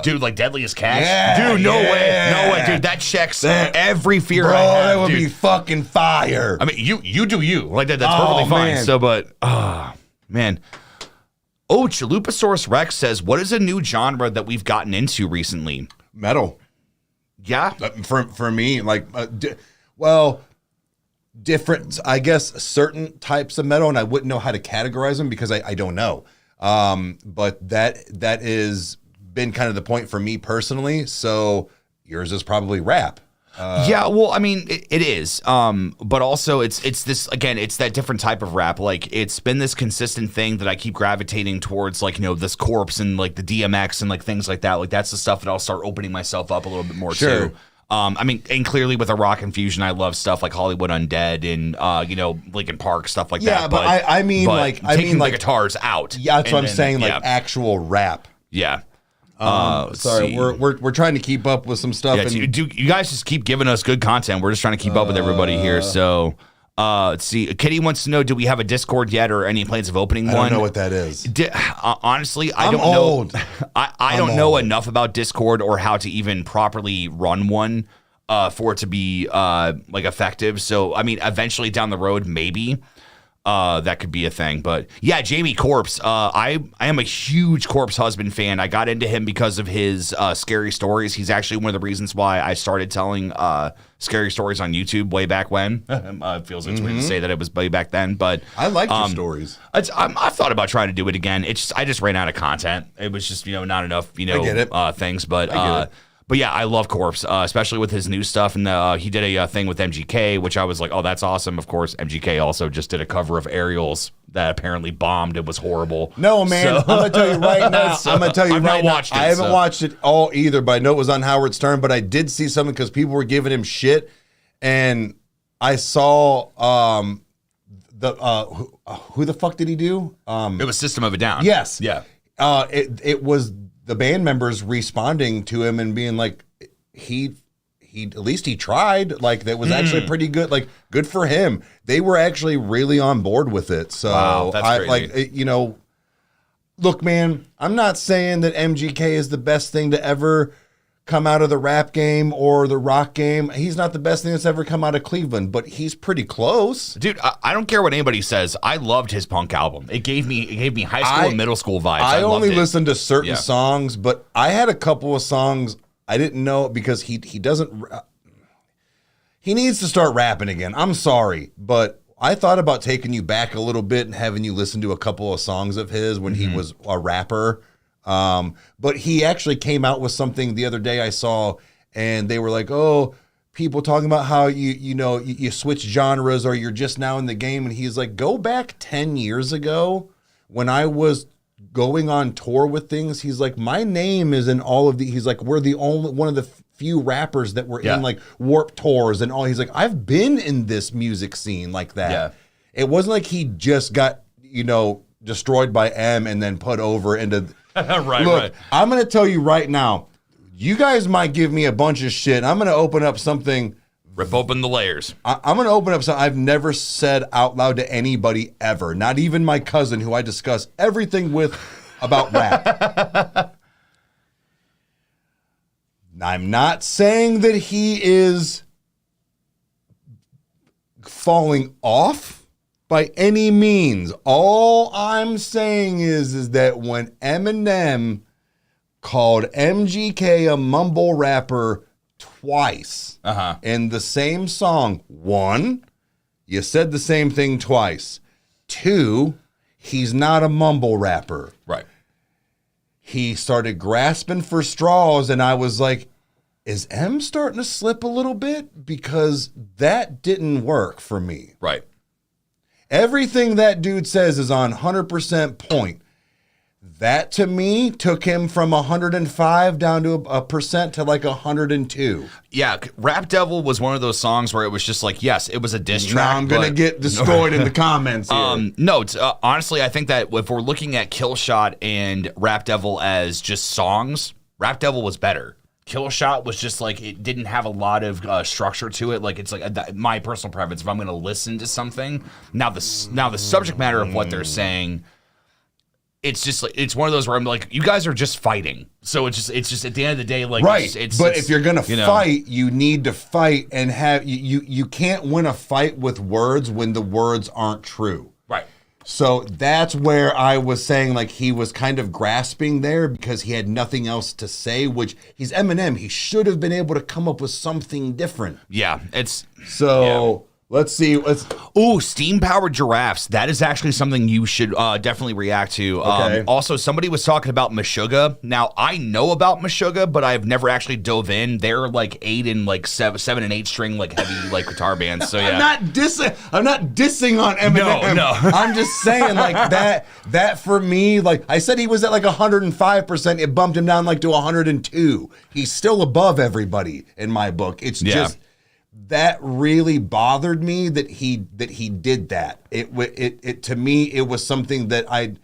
dude, like Deadliest Catch. Yeah, dude, no way, dude. That checks every fear. Bro, I have, that would dude. be fucking fire. I mean, you do you like that. That's perfectly fine. Man. So, but man. Oh, Chalupasaurus Rex says, what is a new genre that we've gotten into recently? Metal. Yeah, for me, like, different, I guess, certain types of metal, and I wouldn't know how to categorize them because I don't know. But that is been kind of the point for me personally. So yours is probably rap. Yeah, well, I mean, it is. But also it's this, again, it's that different type of rap. Like, it's been this consistent thing that I keep gravitating towards, like, this Corpse and like the DMX and like things like that. Like, that's the stuff that I'll start opening myself up a little bit more Sure. to. I mean, and clearly with a rock infusion, I love stuff like Hollywood Undead and Linkin Park, stuff like that. Yeah, but I mean taking the guitars out. Yeah, that's what I'm saying. Like, actual rap. Yeah. Sorry, we're trying to keep up with some stuff. Yeah, you guys just keep giving us good content. We're just trying to keep up with everybody here. So, let's see. Kitty wants to know: do we have a Discord yet, or any plans of opening one? I don't know what that is. Honestly, I don't old. know. I don't know enough about Discord or how to even properly run one for it to be like effective. So, I mean, eventually down the road, maybe. That could be a thing, but yeah, Jamie Corpse. I am a huge Corpse Husband fan. I got into him because of his scary stories. He's actually one of the reasons why I started telling scary stories on YouTube way back when. It feels weird to say that it was way back then, but I like your stories. I've thought about trying to do it again. I just ran out of content. It was just not enough I get it. Things, but. But yeah, I love Corpse, especially with his new stuff. And he did a thing with MGK, which I was like, oh, that's awesome. Of course, MGK also just did a cover of Aerials that apparently bombed. It was horrible. No, man, I'm going to tell you right now. I haven't watched it all either, but I know it was on Howard Stern. But I did see something because people were giving him shit. And I saw who the fuck did he do? It was System of a Down. Yes. Yeah. It was the band members responding to him and being like, he at least he tried. Like, that was actually pretty good. Like, good for him. They were actually really on board with it. So wow, that's crazy. Look, man, I'm not saying that MGK is the best thing to ever come out of the rap game or the rock game. He's not the best thing that's ever come out of Cleveland, but he's pretty close. Dude, I don't care what anybody says. I loved his punk album. It gave me high school and middle school vibes. I only listened to certain songs, but I had a couple of songs I didn't know because he doesn't. He needs to start rapping again. I'm sorry, but I thought about taking you back a little bit and having you listen to a couple of songs of his when he was a rapper. But he actually came out with something the other day I saw, and they were like, oh, people talking about how you switch genres or you're just now in the game. And he's like, go back 10 years ago when I was going on tour with things. He's like, my name is in all of the, he's like, we're the only one of the few rappers that were Yeah. in like Warped Tours and all. He's like, I've been in this music scene like that. Yeah. It wasn't like he just got, destroyed by M and then put over into. right. I'm going to tell you right now, you guys might give me a bunch of shit. I'm going to open up something. Rip open the layers. I'm going to open up something I've never said out loud to anybody ever. Not even my cousin, who I discuss everything with about rap. I'm not saying that he is falling off by any means. All I'm saying is that when Eminem called MGK a mumble rapper twice in the same song, 1, you said the same thing twice. 2, he's not a mumble rapper. Right. He started grasping for straws, and I was like, is M starting to slip a little bit? Because that didn't work for me. Right. Everything that dude says is on 100% point. That, to me, took him from 105 down to a percent to like 102. Yeah, Rap Devil was one of those songs where it was just like, yes, it was a diss track. Now I'm going to get destroyed in the comments here. No, it's, honestly, I think that if we're looking at Killshot and Rap Devil as just songs, Rap Devil was better. Killshot was just like, it didn't have a lot of structure to it. Like, it's like my personal preference. If I'm going to listen to something, now the subject matter of what they're saying, it's just like, it's one of those where I'm like, you guys are just fighting. So it's just at the end of the day, like, right. But if you're gonna fight, you need to fight and have you can't win a fight with words when the words aren't true. Right. So that's where I was saying, like, he was kind of grasping there because he had nothing else to say, which he's Eminem. He should have been able to come up with something different. Yeah, it's so. Let's see. Ooh, steam-powered giraffes. That is actually something you should definitely react to. Okay. Also, somebody was talking about Meshuggah. Now, I know about Meshuggah, but I've never actually dove in. They're like 8 and like 7 and 8 string like heavy like guitar bands. So yeah, I'm not dissing on Eminem. No. I'm just saying like that for me, like I said, he was at like 105%. It bumped him down like to 102. He's still above everybody in my book. It's just. That really bothered me that he did that. It to me, it was something that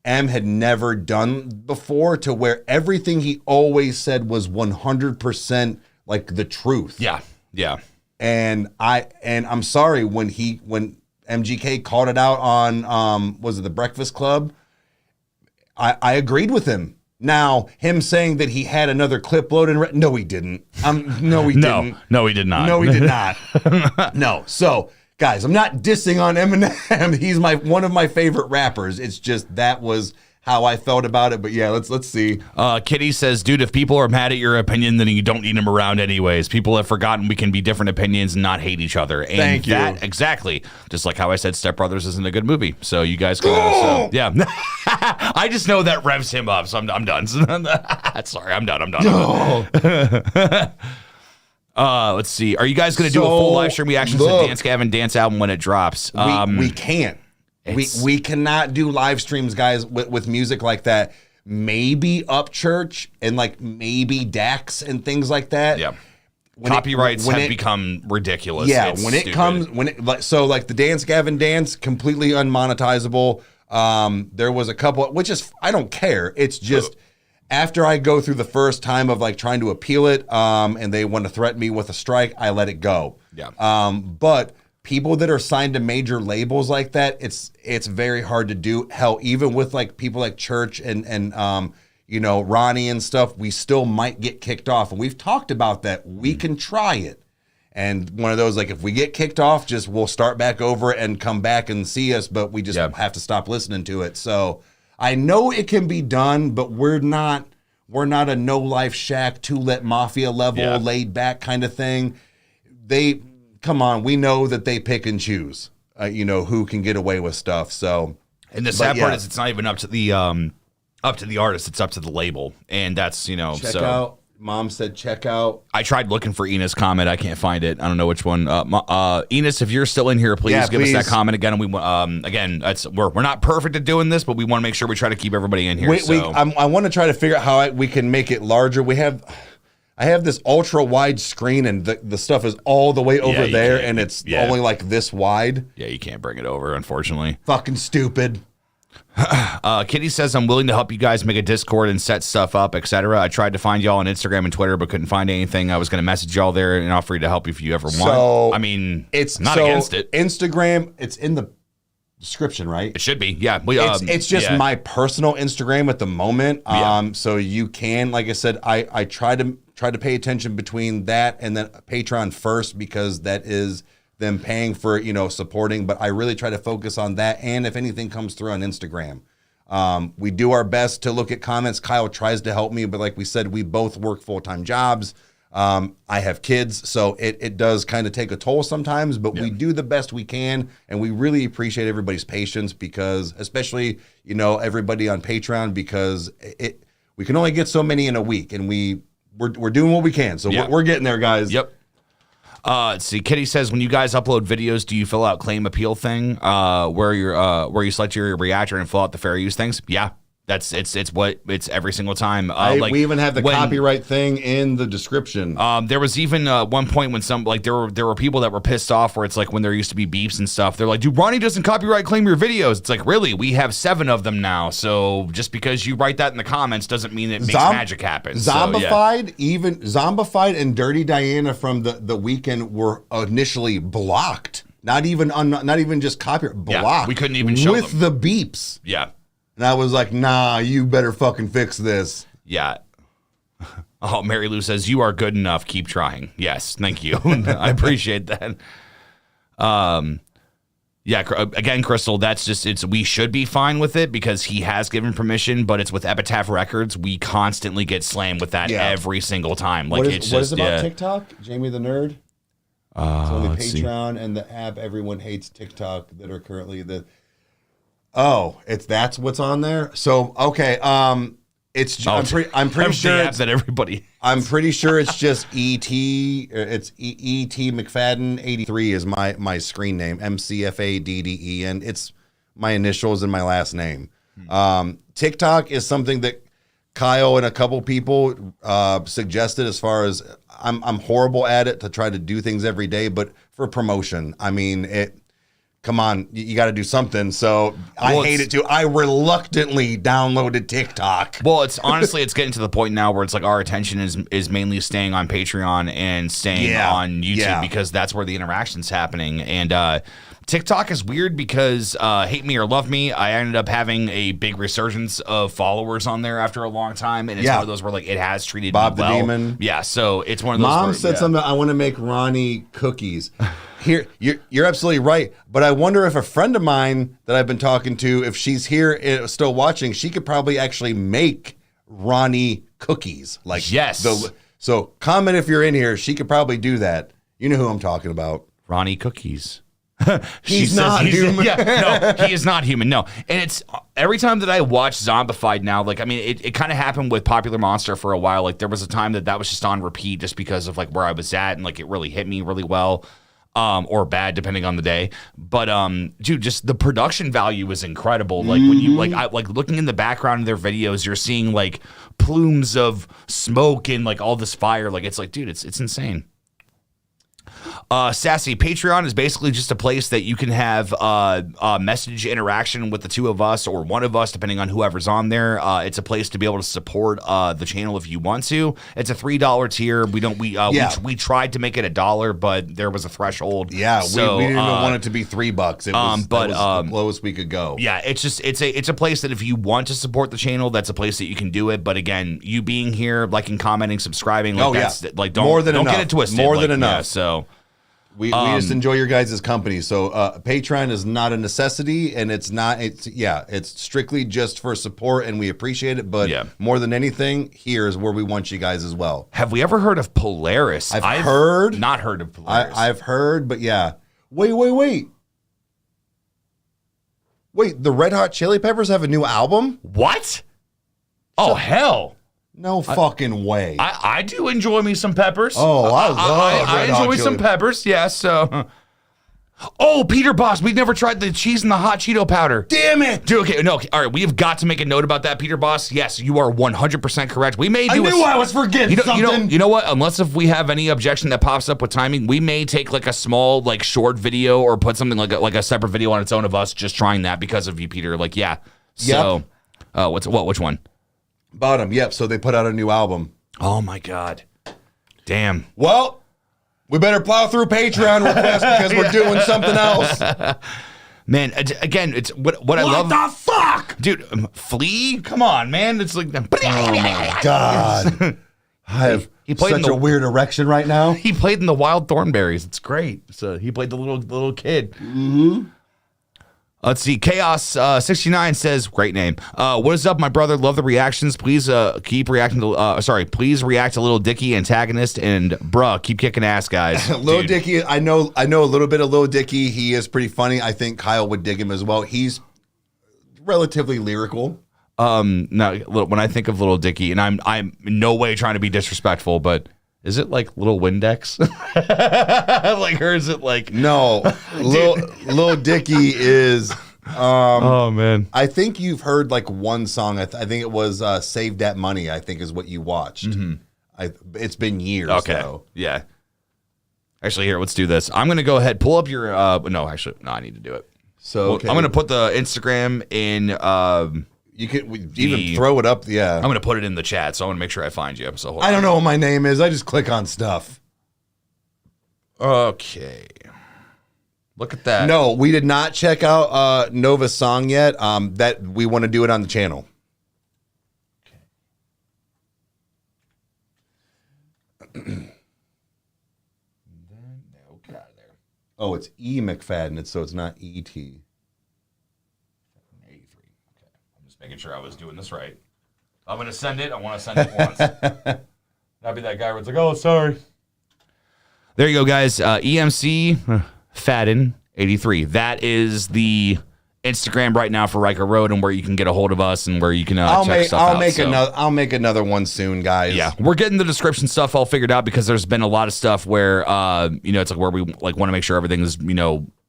M had never done before, to where everything he always said was 100% like the truth. Yeah. And I'm sorry when MGK called it out on was it the Breakfast Club? I agreed with him. Now, him saying that he had another clip loaded, no, he didn't. No, he didn't. No, he did not. No, he did not. No. So, guys, I'm not dissing on Eminem. He's one of my favorite rappers. It's just that was how I felt about it. But yeah, let's see. Kitty says, dude, if people are mad at your opinion, then you don't need them around anyways. People have forgotten we can be different opinions and not hate each other. And Thank you. Exactly. Just like how I said Step Brothers isn't a good movie. So you guys can yeah. I just know that revs him up, so I'm done. Sorry, I'm done. Let's see. Are you guys going to do a full live stream reaction to the Dance Gavin Dance album when it drops? We can't. We cannot do live streams, guys, with music like that. Maybe Upchurch and like maybe Dax and things like that. Yeah. Copyrights have become ridiculous. Yeah, it's when it stupid. comes so like the Dance Gavin Dance, completely unmonetizable. There was a couple, which is I don't care. It's just after I go through the first time of like trying to appeal it, and they want to threaten me with a strike, I let it go. Yeah. But people that are signed to major labels like that, it's very hard to do. Hell, even with like people like Church and Ronnie and stuff, we still might get kicked off. And we've talked about that. We can try it. And one of those, like, if we get kicked off, we'll start back over and come back and see us, but we just have to stop listening to it. So I know it can be done, but we're not a No Life Shack, 2-Let Mafia level, laid back kind of thing. Come on, we know that they pick and choose, who can get away with stuff. So, and the sad part is it's not even up to the artist; it's up to the label, and that's check out. Mom said check out. I tried looking for Enos' comment. I can't find it. I don't know which one. Enos, if you're still in here, please give us that comment again. And we we're not perfect at doing this, but we want to make sure we try to keep everybody in here. I want to try to figure out how we can make it larger. I have this ultra wide screen and the stuff is all the way over there and it's only like this wide. Yeah, you can't bring it over, unfortunately. Fucking stupid. Kitty says, I'm willing to help you guys make a Discord and set stuff up, etc. I tried to find y'all on Instagram and Twitter, but couldn't find anything. I was going to message y'all there and offer to help if you ever want. So, I mean, it's not against it. Instagram, it's in the description, right? It should be. Yeah. It's just my personal Instagram at the moment. So you can, like I said, I try to pay attention between that and then Patreon first because that is them paying for, supporting, but I really try to focus on that. And if anything comes through on Instagram, we do our best to look at comments. Kyle tries to help me, but like we said, we both work full-time jobs. I have kids, so it does kind of take a toll sometimes, but we do the best we can. And we really appreciate everybody's patience because especially, everybody on Patreon, because we can only get so many in a week and we're doing what we can. So we're getting there, guys. Yep. Let's see. Kitty says, when you guys upload videos, do you fill out claim appeal thing where you select your reactor and fill out the fair use things? Yeah. It's every single time. We even have the copyright thing in the description. There was even one point when there were people that were pissed off where it's like when there used to be beeps and stuff. They're like, dude, Ronnie doesn't copyright claim your videos. It's like, really? We have 7 of them now. So just because you write that in the comments doesn't mean it makes magic happen. Zombified, even Zombified and Dirty Diana from the weekend were initially blocked. Not even just copyright, blocked. Yeah, we couldn't even show with them. The beeps. Yeah. And I was like, nah, you better fucking fix this. Yeah. Oh, Mary Lou says, you are good enough. Keep trying. Yes, thank you. I appreciate that. Again, Crystal, we should be fine with it because he has given permission, but it's with Epitaph Records. We constantly get slammed with that every single time. Like, what is it about TikTok? Jamie the Nerd? It's only Patreon and the app Everyone Hates TikTok that are currently that's what's on there. So okay, I'm pretty sure it's that everybody. I'm pretty sure it's just ET. It's ET McFadden 83 is my screen name. MCFADDEN. It's my initials and my last name. TikTok is something that Kyle and a couple people suggested. As far as I'm horrible at it to try to do things every day, but for promotion, I mean come on, you got to do something. So I hate it too. I reluctantly downloaded TikTok. Well, it's getting to the point now where it's like our attention is mainly staying on Patreon and staying on YouTube because that's where the interaction's happening. And TikTok is weird because hate me or love me, I ended up having a big resurgence of followers on there after a long time. And it's one of those where like it has treated Bob me well. the Demon. Yeah, so it's one of those. Mom said something, I want to make Ronnie cookies. Here, you're absolutely right. But I wonder if a friend of mine that I've been talking to, if she's here still watching, she could probably actually make Ronnie cookies. Like so comment if you're in here. She could probably do that. You know who I'm talking about. Ronnie cookies. He's not human. No, he is not human. No. And it's every time that I watch Zombified now, like, I mean, it kind of happened with Popular Monster for a while. Like, there was a time that was just on repeat just because of like where I was at and like it really hit me really well. Or bad depending on the day. But dude, just the production value is incredible. Like when you like looking in the background of their videos, you're seeing like plumes of smoke and like all this fire. Like it's like, dude, it's insane. Sassy, Patreon is basically just a place that you can have message interaction with the two of us or one of us, depending on whoever's on there. It's a place to be able to support the channel if you want to. It's a $3 tier. We tried to make it $1, but there was a threshold. Yeah, so, we didn't even want it to be $3. It was, that was the lowest we could go. Yeah, it's a place that if you want to support the channel, that's a place that you can do it. But again, you being here, liking, commenting, subscribing, don't get it twisted. More than enough. Yeah, so. We just enjoy your guys' company. So Patreon is not a necessity, and it's strictly just for support, and we appreciate it. But more than anything, here is where we want you guys as well. Have we ever heard of Polaris? I've heard. Not heard of Polaris. I've heard, but yeah. Wait. The Red Hot Chili Peppers have a new album? What? Oh, hell. No fucking way. I do enjoy me some peppers. Oh, I enjoy some peppers. Yeah, so Oh, Peter Boss, we've never tried the cheese and the hot Cheeto powder. Damn it. Dude, okay, no, okay, all right, we have got to make a note about that, Peter Boss. Yes, you are 100% correct. We may do I was forgetting something. You know what? Unless if we have any objection that pops up with timing, we may take like a small, like short video or put something like a separate video on its own of us just trying that because of you, Peter. Like, yeah. So, which one? Bottom, yep. So they put out a new album. Oh my God. Damn. Well, we better plow through Patreon requests because we're doing something else. Man, again, it's what I love. What the fuck? Dude, Flea? Come on, man. It's like, Oh my God. I have such a weird erection right now. he played in the Wild Thornberries. It's great. So he played the little kid. Mm-hmm. Let's see. Chaos 69 says, great name. What is up, my brother? Love the reactions. Please keep reacting to. Please react to Little Dicky antagonist and bruh, keep kicking ass, guys. Little Dicky, I know a little bit of Little Dicky. He is pretty funny. I think Kyle would dig him as well. He's relatively lyrical. No, when I think of Little Dicky, and I'm in no way trying to be disrespectful, but is it like Little Windex? Like, or is it like no? Little Dicky is. Oh man, I think you've heard like one song. I think it was "Save That Money." I think is what you watched. Mm-hmm. It's been years. Okay, though. Yeah. Actually, here, let's do this. I'm gonna go ahead, pull up your. No, I need to do it. So okay. I'm gonna put the Instagram in. You can even throw it up. Yeah. I'm going to put it in the chat, so I want to make sure I find you. So I don't know what my name is. I just click on stuff. Okay. Look at that. No, we did not check out Nova's song yet. That we want to do it on the channel. Okay. Oh, it's E. McFadden, so it's not E.T. Making sure I was doing this right. I'm going to send it. I want to send it once. That'd be that guy where it's like, oh, sorry. There you go, guys. EMC Fadden 83. That is the Instagram right now for Rykerroad and where you can get a hold of us and where you can check stuff out. I'll make another one soon, guys. Yeah, we're getting the description stuff all figured out because there's been a lot of stuff where, it's like where we like want to make sure everything is,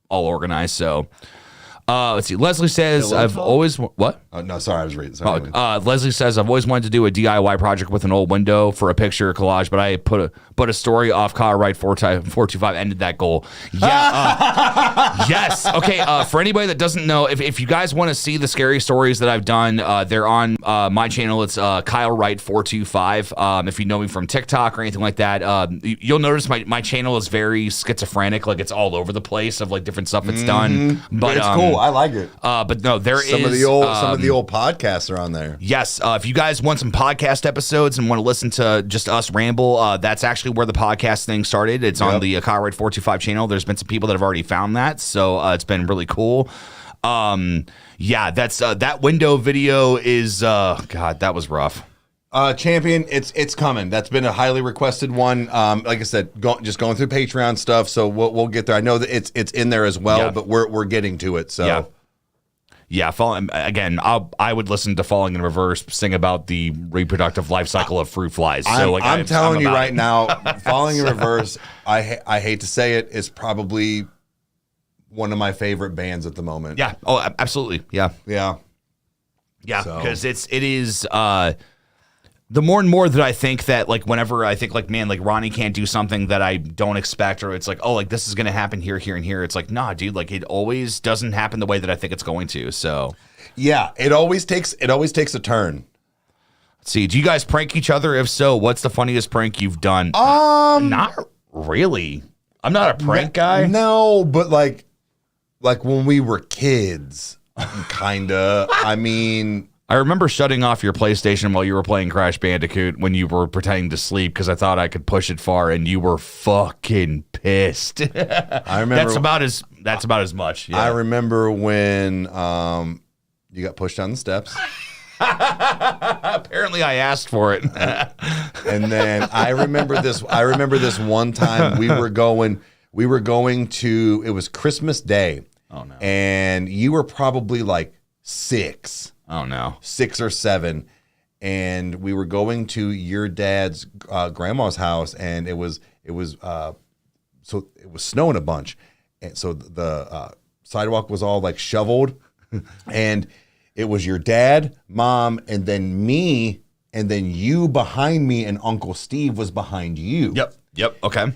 all organized. So. Let's see. Leslie says, I've always... What? Oh, no, sorry. I was reading. Sorry. Leslie says, I've always wanted to do a DIY project with an old window for a picture collage, but I put a story off Car Right 425 ended that goal. Yeah. Yes. Okay. For anybody that doesn't know, if you guys want to see the scary stories that I've done, they're on my channel. It's Kyle Wright 425. If you know me from TikTok or anything like that, you'll notice my channel is very schizophrenic. Like, it's all over the place of like different stuff it's done. But it's cool. I like it. But no, some of the old podcasts are on there. Yes. If you guys want some podcast episodes and want to listen to just us ramble, that's actually where the podcast thing started. It's on the Colorado 425 channel. There's been some people that have already found that, so it's been really cool. That's that window video is God, that was rough. Champion, it's coming. That's been a highly requested one. Like I said, just going through Patreon stuff, so we'll get there. I know that it's in there as well, but we're getting to it. So again, I would listen to Falling in Reverse sing about the reproductive life cycle of fruit flies. So I'm telling you right now, Falling in Reverse, I hate to say it, is probably one of my favorite bands at the moment. Yeah. Oh, absolutely. Yeah. Yeah. Yeah. Because it is. The more and more that I think that, like, whenever I think, like, man, like, Ronnie can't do something that I don't expect, or it's like, oh, like, this is going to happen here, here, and here. It's like, nah, dude, like, it always doesn't happen the way that I think it's going to. So, yeah, it always takes a turn. Let's see. Do you guys prank each other? If so, what's the funniest prank you've done? Not really. I'm not a prank guy. No, but like when we were kids, kinda. I mean, I remember shutting off your PlayStation while you were playing Crash Bandicoot when you were pretending to sleep because I thought I could push it far, and you were fucking pissed. I remember that's about as much. Yeah. I remember when you got pushed down the steps. Apparently, I asked for it. And then I remember this one time we were going to. It was Christmas Day. Oh no! And you were probably like 6. Oh no, 6 or 7, and we were going to your dad's grandma's house, and it was snowing a bunch, And so the sidewalk was all like shoveled, and it was your dad, mom, and then me, and then you behind me, and Uncle Steve was behind you. Yep. Okay.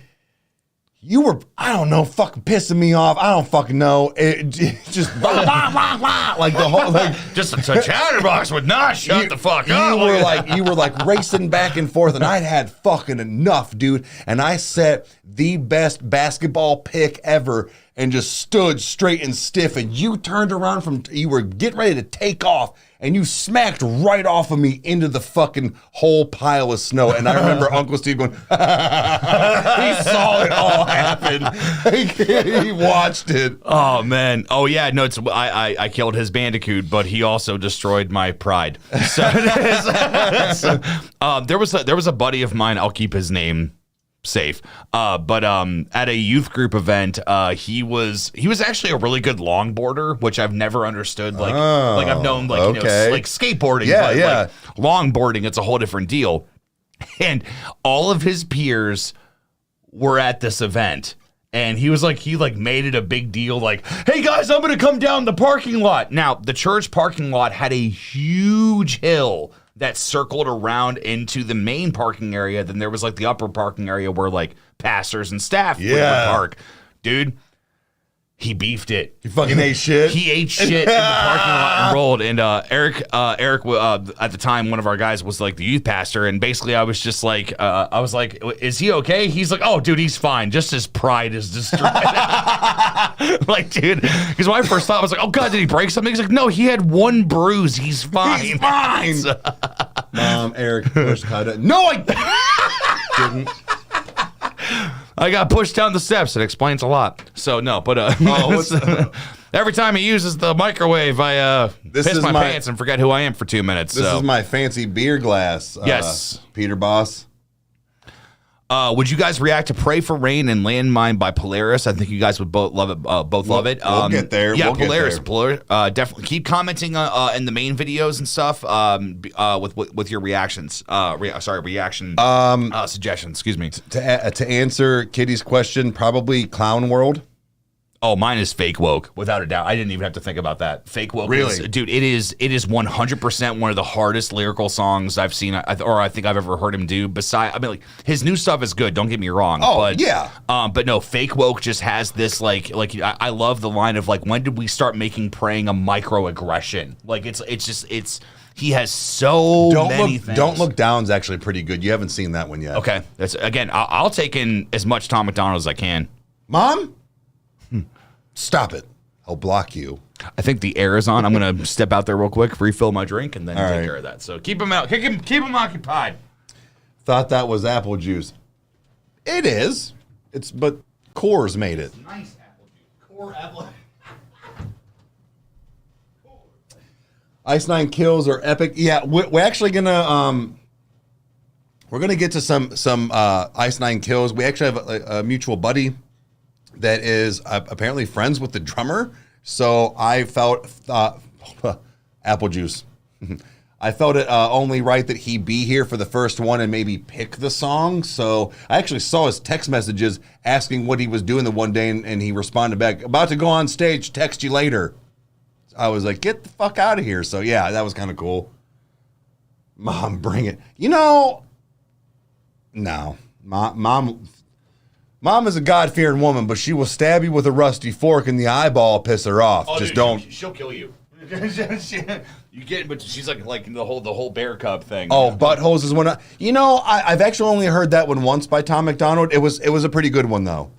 You were, I don't know, fucking pissing me off. I don't fucking know. It just blah, blah, blah, blah, like the whole, like just a chatterbox would not shut the fuck up. You were like racing back and forth, and I'd had fucking enough, dude. And I set the best basketball pick ever, and just stood straight and stiff. And you turned around you were getting ready to take off, and you smacked right off of me into the fucking whole pile of snow. And I remember Uncle Steve going, he saw it all happen. He watched it. Oh, man. Oh, yeah. No, I killed his bandicoot, but he also destroyed my pride. So, there was a buddy of mine. I'll keep his name safe. But at a youth group event, he was actually a really good longboarder, which I've never understood. Like I've known like like skateboarding, but like longboarding, it's a whole different deal. And all of his peers were at this event. And he made it a big deal, like, hey guys, I'm gonna come down the parking lot. Now, the church parking lot had a huge hill that circled around into the main parking area. Then there was like the upper parking area where like pastors and staff would park. Dude, he beefed it. He fucking ate shit. He ate shit in the parking lot and rolled. And Eric, at the time, one of our guys was like the youth pastor, and basically I was just like, is he okay? He's like, oh, dude, he's fine. Just his pride is destroyed. Like, dude, because when I first thought, I was like, oh god, did he break something? He's like, no, he had one bruise. He's fine. He's fine. Mom, Eric, pushed no, I didn't. I got pushed down the steps. It explains a lot. So no, but every time he uses the microwave, I piss my pants and forget who I am for 2 minutes. This is my fancy beer glass. Yes, Peter Boss. Would you guys react to "Pray for Rain" and "Landmine" by Polaris? I think you guys would both love it. Love it. We'll get there. Yeah, we'll Polaris. Definitely keep commenting in the main videos and stuff. With your reactions. Reaction. Suggestions. Excuse me. To answer Kitty's question, probably Clown World. Oh, mine is Fake Woke, without a doubt. I didn't even have to think about that. Fake Woke, really, dude. It is 100% one of the hardest lyrical songs I've seen, or I think I've ever heard him do. Like his new stuff is good. Don't get me wrong. Oh, but, yeah. But no, Fake Woke just has this like I love the line of like, when did we start making praying a microaggression? Like it's he has so many things. Don't Look Down's actually pretty good. You haven't seen that one yet. Okay, that's again. I'll take in as much Tom McDonald as I can. Mom. Stop it. I'll block you. I think the air is on. I'm going to step out there real quick, refill my drink, and then take care of that. So keep him out. Keep him occupied. Thought that was apple juice. It is. But Coors made it. Nice apple juice. Core apple. Ice Nine Kills are epic. Yeah, we're actually going to... we're going to get to some Ice Nine Kills. We actually have a mutual buddy that is apparently friends with the drummer. So I felt apple juice. I felt it only right that he be here for the first one and maybe pick the song. So I actually saw his text messages asking what he was doing the one day, and he responded back, about to go on stage, text you later. I was like, get the fuck out of here. So yeah, that was kind of cool. Mom, bring it. No. Mom is a God-fearing woman, but she will stab you with a rusty fork in the eyeball, piss her off. Oh, just dude, don't. She'll kill you. You get, but she's like the whole bear cub thing. Oh, buttholes is one. I've actually only heard that one once by Tom McDonald. It was a pretty good one though.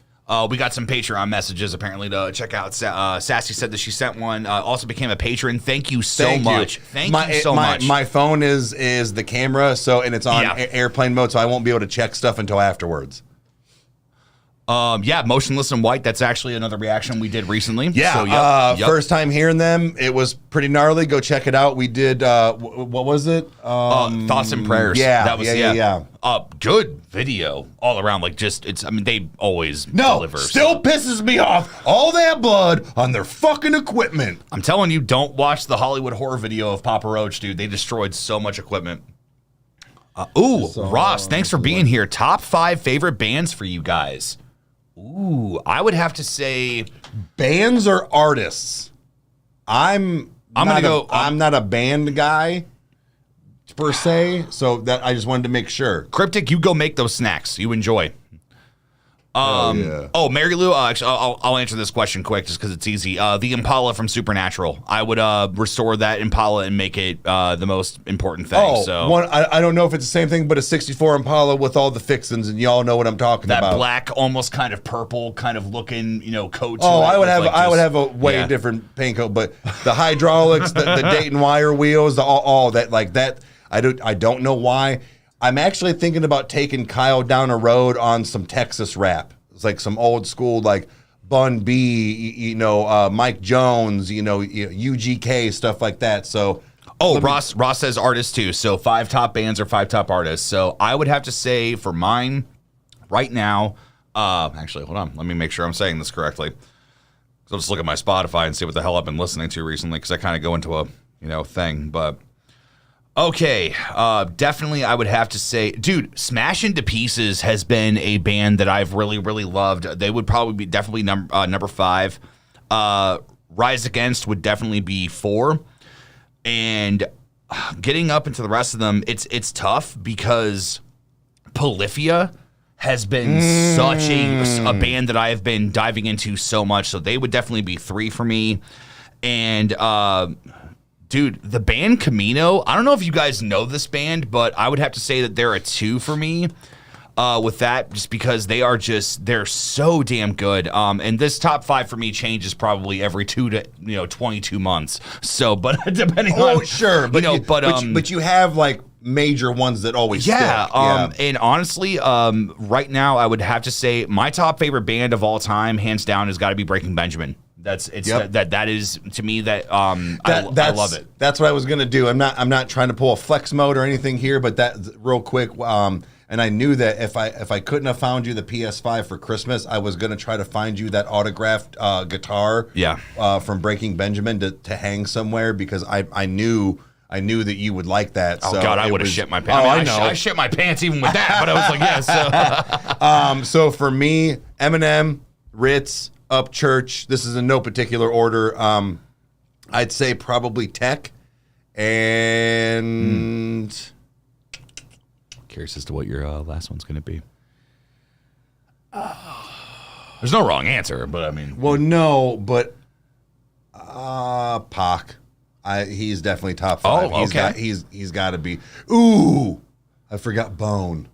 We got some Patreon messages apparently to check out. Sassy said that she sent one. Also became a patron. Thank you so much. Thank you so much. My phone is the camera, and it's on airplane mode, so I won't be able to check stuff until afterwards. Motionless in White. That's actually another reaction we did recently. Yeah, so, first time hearing them, it was pretty gnarly. Go check it out. We did. What was it? Thoughts and Prayers. Yeah, that was good video all around. Like they always deliver. Still pisses me off. All that blood on their fucking equipment. I'm telling you, don't watch the Hollywood horror video of Papa Roach, dude. They destroyed so much equipment. Ross, thanks for being here. Top 5 favorite bands for you guys. Ooh, I would have to say bands or artists. I'm not a band guy per se, so that I just wanted to make sure. Cryptic, you go make those snacks you enjoy. Oh, Mary Lou, actually, I'll answer this question quick just because it's easy. The Impala from Supernatural. I would restore that Impala and make it the most important thing. I don't know if it's the same thing, but a 64 Impala with all the fixins, and y'all know what I'm talking about. That black, almost kind of purple, kind of looking, coat. I would have a way different paint coat, but the hydraulics, the Dayton wire wheels, all that like that. I don't know why. I'm actually thinking about taking Kyle down a road on some Texas rap. It's like some old school, like Bun B, Mike Jones, UGK, stuff like that. So, Ross says artists too. So 5 top bands or 5 top artists. So I would have to say for mine right now, actually, hold on. Let me make sure I'm saying this correctly. So I'll just look at my Spotify and see what the hell I've been listening to recently because I kind of go into a, thing, but. Okay, definitely I would have to say, dude, Smash Into Pieces has been a band that I've really, really loved. They would probably be definitely number 5. Rise Against would definitely be 4. And getting up into the rest of them, it's tough because Polyphia has been such a band that I have been diving into so much. So they would definitely be 3 for me. And dude, the band Camino, I don't know if you guys know this band, but I would have to say that they're a 2 for me with that, just because they're so damn good. And this top 5 for me changes probably every 2 to 22 months. So, but depending on sure, but you have like major ones that always stick. And honestly, right now I would have to say my top favorite band of all time, hands down, has got to be Breaking Benjamin. That is to me that I love it. That's what I was gonna do. I'm not trying to pull a flex mode or anything here, but that real quick. And I knew that if I couldn't have found you the PS5 for Christmas, I was gonna try to find you that autographed guitar. From Breaking Benjamin to hang somewhere because I knew that you would like that. Oh, so God, I would have shit my pants. I know. I shit my pants even with that, but I was like, yes. So for me, Eminem, Ritz, Upchurch. This is in no particular order. I'd say probably Tech and. Curious as to what your last one's going to be. There's no wrong answer, but I mean. Well, no, but Pac. He's definitely top 5. Oh, okay. He's got to be. Ooh, I forgot Bone.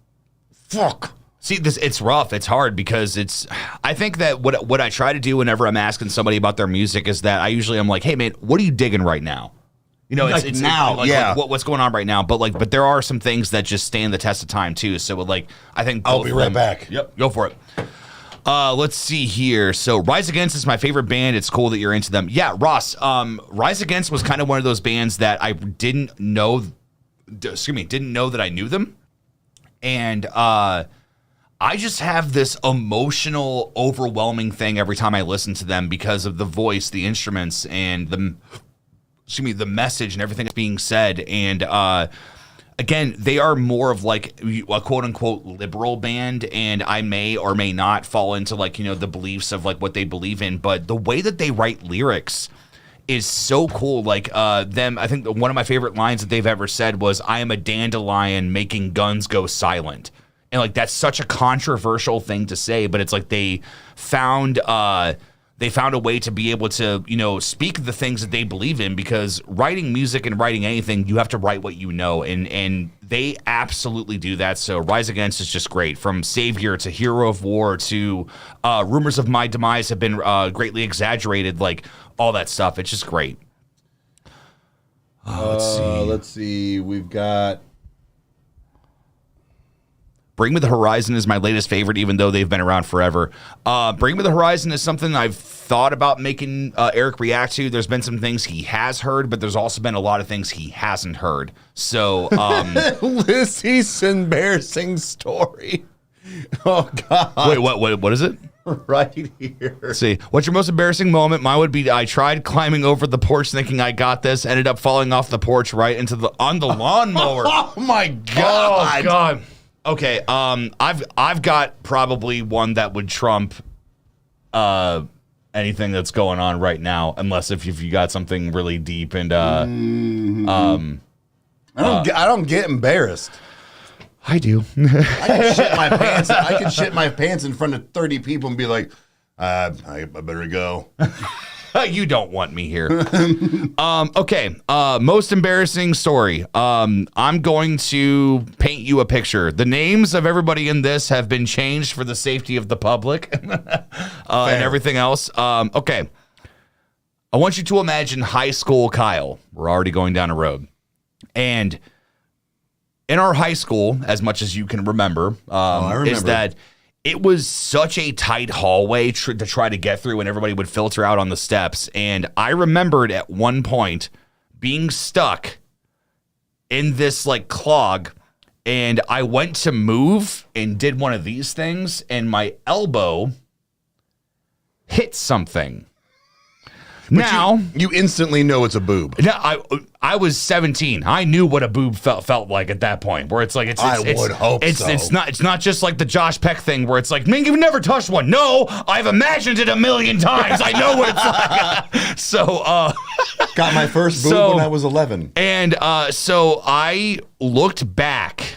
Fuck. See, it's rough. It's hard because I think that what I try to do whenever I'm asking somebody about their music is that I'm like, hey man, what are you digging right now? It's now, what's going on right now? But there are some things that just stand the test of time too. So I think I'll be right back. Yep, go for it. Let's see here. So Rise Against is my favorite band. It's cool that you're into them. Yeah, Ross. Rise Against was kind of one of those bands that I didn't know that I knew them, and I just have this emotional, overwhelming thing every time I listen to them because of the voice, the instruments, and the message and everything that's being said. And again, they are more of like a quote unquote liberal band, and I may or may not fall into the beliefs of what they believe in, but the way that they write lyrics is so cool. I think one of my favorite lines that they've ever said was, "I am a dandelion making guns go silent." And that's such a controversial thing to say, but it's they found a way to be able to, speak the things that they believe in, because writing music and writing anything, you have to write what you know. And they absolutely do that. So Rise Against is just great. From Savior to Hero of War to Rumors of My Demise have been greatly exaggerated, all that stuff. It's just great. Let's see. We've got Bring Me the Horizon is my latest favorite, even though they've been around forever. Bring Me the Horizon is something I've thought about making Eric react to. There's been some things he has heard, but there's also been a lot of things he hasn't heard. So, Lizzie's embarrassing story. Oh, God. Wait, what is it? Right here. Let's see. What's your most embarrassing moment? Mine would be I tried climbing over the porch thinking I got this, ended up falling off the porch right on the lawnmower. Oh, my God. Oh, God. Okay, I've got probably one that would trump anything that's going on right now, unless if you got something really deep and I don't get embarrassed. I do. I can shit my pants in front of 30 people and be like, I better go. You don't want me here. Okay. Most embarrassing story. I'm going to paint you a picture. The names of everybody in this have been changed for the safety of the public and everything else. Okay. I want you to imagine high school Kyle. We're already going down a road. And in our high school, as much as you can remember, is that it was such a tight hallway to try to get through, and everybody would filter out on the steps. And I remembered at one point being stuck in this like clog, and I went to move and did one of these things, and my elbow hit something. But now you instantly know it's a boob. Now I was 17. I knew what a boob felt like at that point. Where it's like I would hope so. It's not just like the Josh Peck thing where it's like, man, you've never touched one. No, I've imagined it a million times. I know what it's like. So got my first boob when I was 11. And so I looked back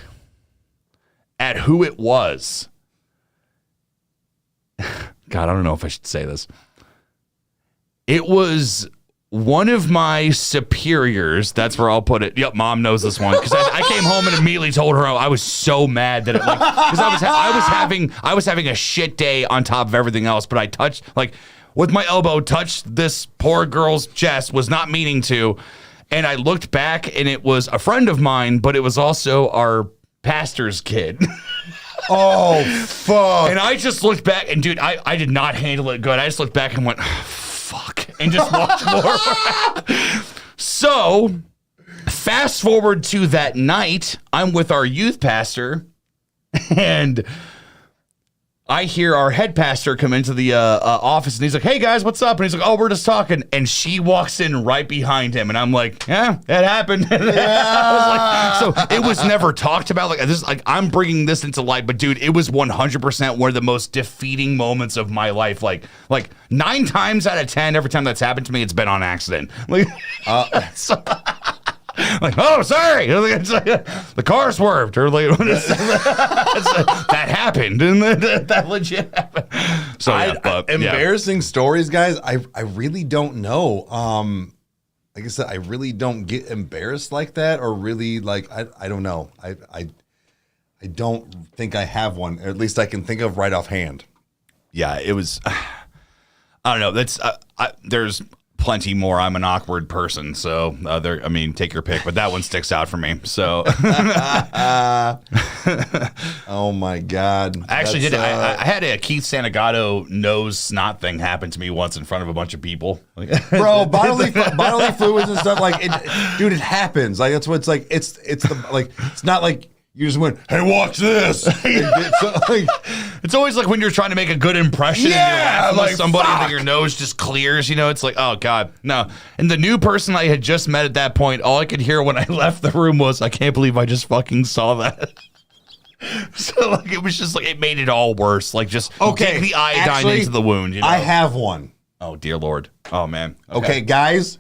at who it was. God, I don't know if I should say this. It was one of my superiors. That's where I'll put it. Yep, Mom knows this one because I came home and immediately told her I was so mad that it like because I was having a shit day on top of everything else. But I touched like with my elbow touched this poor girl's chest, was not meaning to, and I looked back and it was a friend of mine, but it was also our pastor's kid. Oh fuck! And I just looked back and dude, I did not handle it good. I just looked back and went, fuck, and just walked forward. So, fast forward to that night, I'm with our youth pastor, and I hear our head pastor come into the office, and he's like, hey, guys, what's up? And he's like, oh, we're just talking. And she walks in right behind him, and I'm like, yeah, it happened. I was like, so it was never talked about. Like, this, like I'm bringing this into light, but, dude, it was 100% one of the most defeating moments of my life. Like 9 times out of 10, every time that's happened to me, it's been on accident. Like, so, like, oh, sorry. The car swerved. Or like, that happened. And that legit happened. So, embarrassing stories, guys. I really don't know. Like I said, I really don't get embarrassed like that, or really like I don't know. I don't think I have one. Or at least I can think of right offhand. Yeah, it was. I don't know. That's there's plenty more. I'm an awkward person, so I mean, take your pick, but that one sticks out for me. So, oh my God! I actually did. I had a Keith Sanagato nose snot thing happen to me once in front of a bunch of people. Bro, bodily fluids and stuff like it, dude. It happens. Like that's what it's like. It's not like. You just went, hey, watch this. It's always like when you're trying to make a good impression and you're laughing with somebody and your nose just clears, you know, it's like, oh, God, no. And the new person I had just met at that point, all I could hear when I left the room was, I can't believe I just fucking saw that. So, like, it was just like, it made it all worse. Like, just take the iodine into the wound, you know? I have one. Oh, dear Lord. Oh, man. Okay, guys.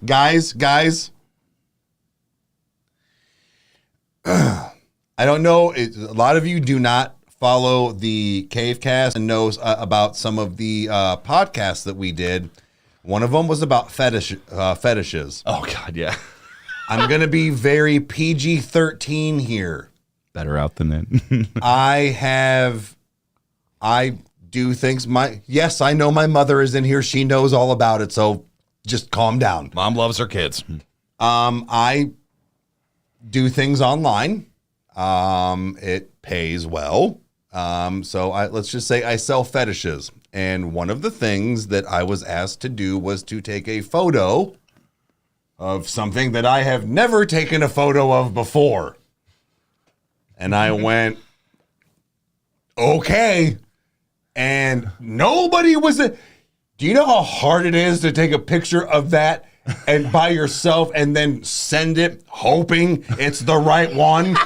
I don't know. A lot of you do not follow the Cavecast and knows about some of the podcasts that we did. One of them was about fetishes. Oh, God, yeah. I'm going to be very PG-13 here. Better out than in. I do things. Yes, I know my mother is in here. She knows all about it, so just calm down. Mom loves her kids. I do things online. It pays well. So let's just say I sell fetishes. And one of the things that I was asked to do was to take a photo of something that I have never taken a photo of before. And I went, okay. And nobody was do you know how hard it is to take a picture of that and by yourself and then send it hoping it's the right one?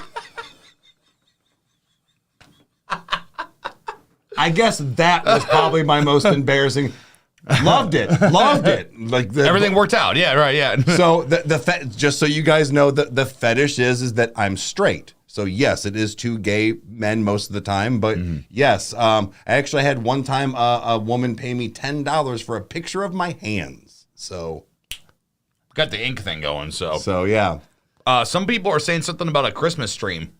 I guess that was probably my most embarrassing. Loved it. Like Everything worked out. Yeah, right. Yeah. So just so you guys know, the fetish is that I'm straight. So yes, it is two gay men most of the time, but yes, I actually had one time a woman pay me $10 for a picture of my hands. So got the ink thing going. So yeah. Some people are saying something about a Christmas stream.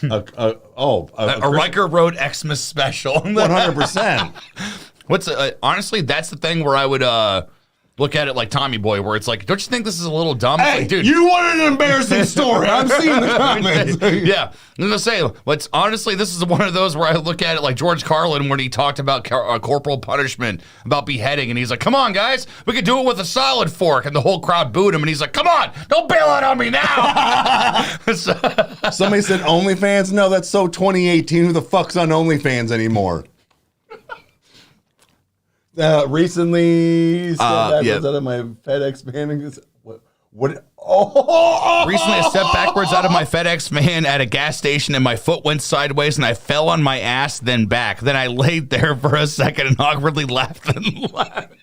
A Rykerroad Xmas special. 100%. Honestly, that's the thing where I would look at it like Tommy Boy, where it's like, don't you think this is a little dumb? Hey, like, dude, you wanted an embarrassing story. I'm seeing the comments. Yeah, I'm gonna say, honestly, this is one of those where I look at it like George Carlin when he talked about corporal punishment, about beheading, and he's like, come on, guys, we could do it with a solid fork, and the whole crowd booed him, and he's like, come on, don't bail out on me now. Somebody said OnlyFans? No, that's so 2018. Who the fuck's on OnlyFans anymore? Recently, out of my FedEx van. What? Oh! Recently, I stepped backwards out of my FedEx van at a gas station, and my foot went sideways, and I fell on my ass, then back. Then I laid there for a second and awkwardly laughed and laughed.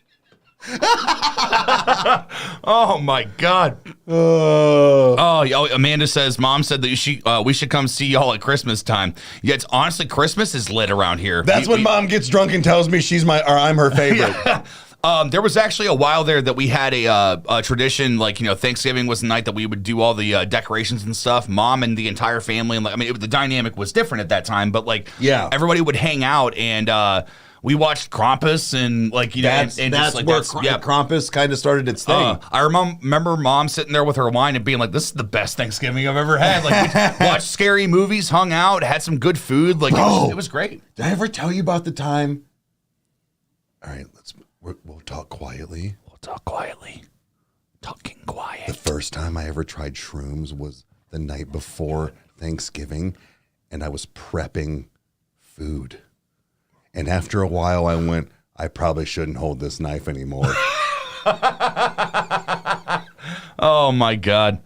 Oh my God! Amanda says, Mom said that we should come see y'all at Christmas time. Yeah, it's honestly, Christmas is lit around here. That's when Mom gets drunk and tells me I'm her favorite. Yeah. There was actually a while there that we had a tradition, like, Thanksgiving was the night that we would do all the decorations and stuff. Mom and the entire family, and the dynamic was different at that time, but everybody would hang out and. We watched Krampus and that's where Krampus kind of started its thing. I remember Mom sitting there with her wine and being like, "This is the best Thanksgiving I've ever had." Like, we watched scary movies, hung out, had some good food. Like, it was great. Did I ever tell you about the time? All right, we'll talk quietly. Talking quiet. The first time I ever tried shrooms was the night before Thanksgiving, and I was prepping food. And after a while, I went, I probably shouldn't hold this knife anymore. Oh, my God.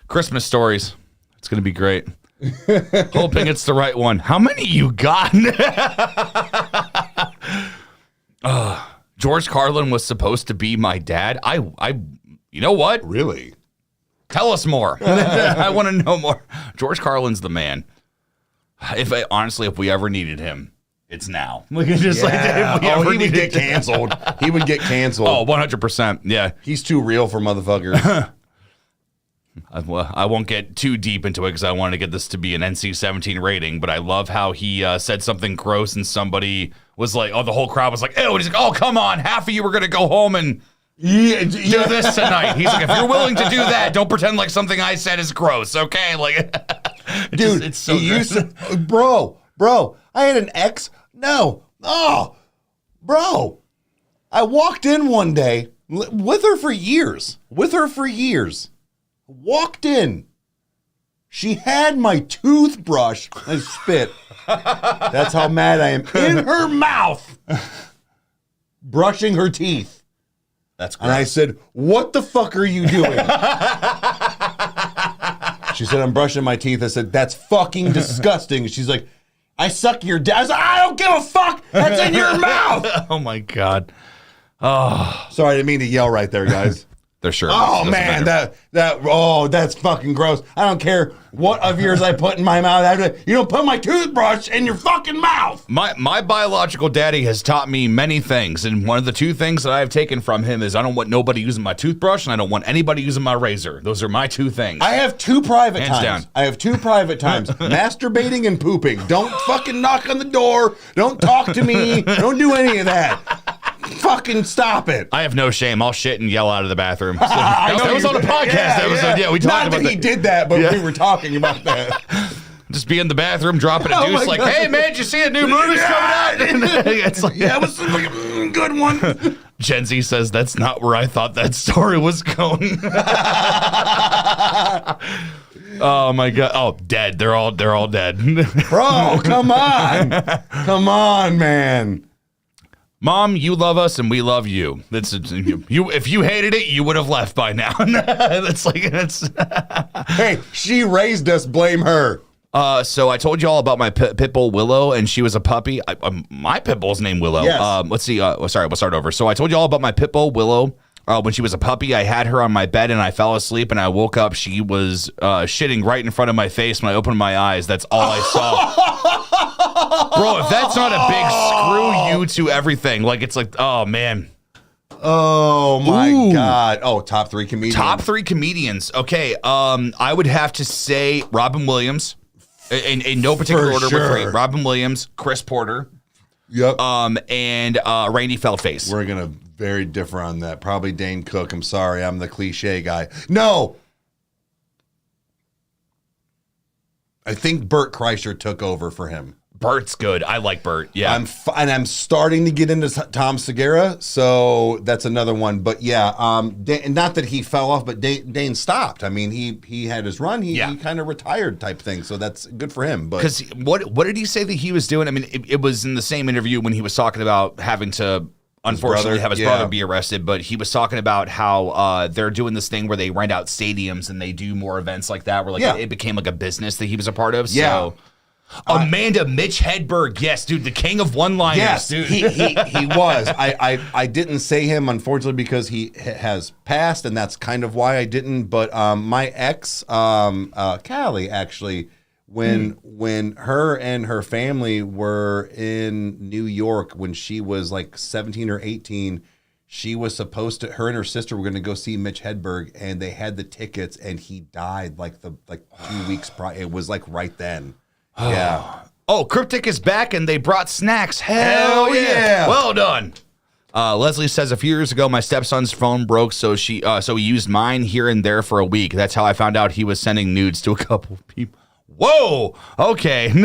Christmas stories. It's going to be great. Hoping it's the right one. How many you got? George Carlin was supposed to be my dad. You know what? Really? Tell us more. I want to know more. George Carlin's the man. If we ever needed him. It's now. He would get canceled. He would get canceled. Oh, 100%. Yeah. He's too real for motherfuckers. I won't get too deep into it because I wanted to get this to be an NC-17 rating, but I love how he said something gross and somebody was like, the whole crowd was like, ew. And he's like, oh, come on. Half of you were going to go home and do this tonight. He's like, if you're willing to do that, don't pretend like something I said is gross, okay? Dude, it's so bro, I had an ex. No. Oh, bro. I walked in one day with her for years. Walked in. She had my toothbrush and spit. That's how mad I am. In her mouth. Brushing her teeth. That's gross. And I said, what the fuck are you doing? She said, I'm brushing my teeth. I said, that's fucking disgusting. She's like, I suck your dick. I was like, I don't give a fuck. That's in your mouth. Oh, my God. Oh. Sorry, I didn't mean to yell right there, guys. They're sure. Oh, man, that's fucking gross. I don't care what of yours I put in my mouth. You don't put my toothbrush in your fucking mouth. My biological daddy has taught me many things, and one of the two things that I have taken from him is I don't want nobody using my toothbrush, and I don't want anybody using my razor. Those are my two things. I have two private Hands times. down. I have two private times. Masturbating and pooping. Don't fucking knock on the door. Don't talk to me. Don't do any of that. Fucking stop it. I have no shame. I'll shit and yell out of the bathroom. So, that was on a podcast episode. Yeah, we talked about that. He did that, but we were talking about that. Just be in the bathroom, dropping a deuce like, hey, man, did you see a new movie coming out? It's like, it was like a good one. Gen Z says, that's not where I thought that story was going. Oh, my God. Oh, dead. They're all dead. Bro, come on. Come on, man. Mom, you love us and we love you. If you hated it, you would have left by now. Hey, she raised us. Blame her. So I told you all about my pit bull Willow, and she was a puppy. My pit bull's named Willow. Yes. Let's see. Sorry, we'll start over. So I told you all about my pit bull Willow. When she was a puppy, I had her on my bed, and I fell asleep, and I woke up. She was shitting right in front of my face. When I opened my eyes, that's all I saw. Bro, if that's not a big screw you to everything, like it's like, oh man. Oh my God. Oh, top 3 comedians. Top 3 comedians. Okay. I would have to say Robin Williams. In no particular order, sure. but 3. Robin Williams, Chris Porter, Yep. and Randy Feldface. We're going to very differ on that. Probably Dane Cook. I'm sorry. I'm the cliche guy. No. I think Bert Kreischer took over for him. Bert's good. I like Bert. Yeah. I'm starting to get into Tom Segura, so that's another one. But yeah, not that he fell off, but Dane stopped. I mean, he had his run. He kind of retired type thing, so that's good for him. But because what did he say that he was doing? I mean, it was in the same interview when he was talking about having to unfortunately have his brother be arrested, but he was talking about how they're doing this thing where they rent out stadiums and they do more events like that, where like it became like a business that he was a part of. Yeah. So. Amanda Mitch Hedberg, yes, dude, the king of one-liners, yes, dude. he was. I didn't say him, unfortunately, because he has passed, and that's kind of why I didn't. But my ex, Callie, actually, when her and her family were in New York when she was like 17 or 18, she was supposed to. Her and her sister were going to go see Mitch Hedberg, and they had the tickets, and he died like 2 weeks prior. It was like right then. Yeah. Oh, Cryptic is back and they brought snacks. Hell yeah. Well done. Leslie says a few years ago my stepson's phone broke, so he used mine here and there for a week. That's how I found out he was sending nudes to a couple of people. Whoa. Okay. It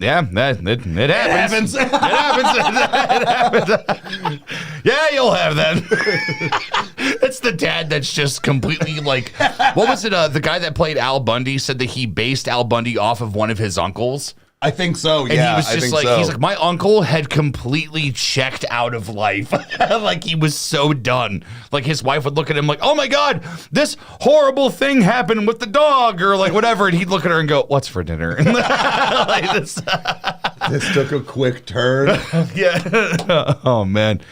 happens. It happens. Yeah, you'll have that. It's the dad that's just completely like, what was it? The guy that played Al Bundy said that he based Al Bundy off of one of his uncles. I think so. And he was just like, he's like, my uncle had completely checked out of life. Like he was so done. Like his wife would look at him like, oh my God, this horrible thing happened with the dog or like whatever. And he'd look at her and go, what's for dinner? Like this took a quick turn. Yeah. Oh man.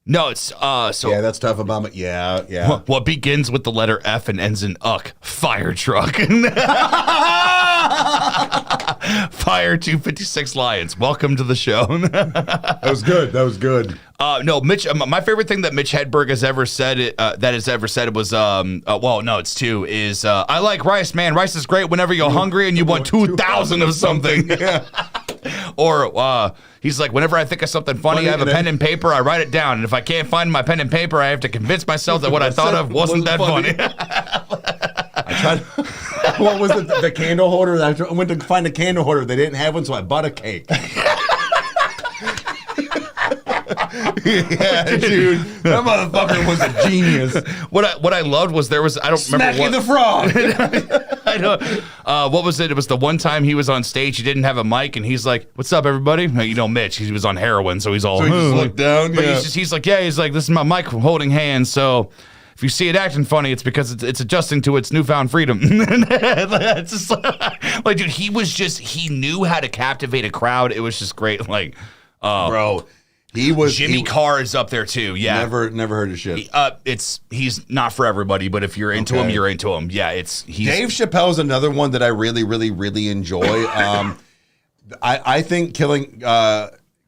No, it's so yeah, that's tough about it. Yeah. What begins with the letter F and ends in uck? Fire truck. Fire 256 Lions. Welcome to the show. That was good. No, Mitch. My favorite thing that Mitch Hedberg has ever said was well, no, it's 2. Is I like rice, man. Rice is great whenever you're hungry and you want 2,000 of something. Yeah. Or he's like, whenever I think of something funny, I have a pen and paper, I write it down. And if I can't find my pen and paper, I have to convince myself that what I thought of wasn't that funny. I tried. What was it? The candle holder? I went to find a candle holder. They didn't have one, so I bought a cake. Yeah, dude, that motherfucker was a genius. What I loved was there was I don't remember Smacking the frog. I know. What was it? It was the one time he was on stage. He didn't have a mic, and he's like, "What's up, everybody?" You know, Mitch. He was on heroin, so he's all. So he just looked down. But he's like, "Yeah." He's like, "This is my mic holding hands." So if you see it acting funny, it's because it's adjusting to its newfound freedom. It's just like, dude, he knew how to captivate a crowd. It was just great. Like, bro. He was Jimmy Carr is up there too. Yeah, never heard of shit. He's not for everybody, but if you're into him, you're into him. Yeah, he's Dave Chappelle's another one that I really, really, really enjoy. I think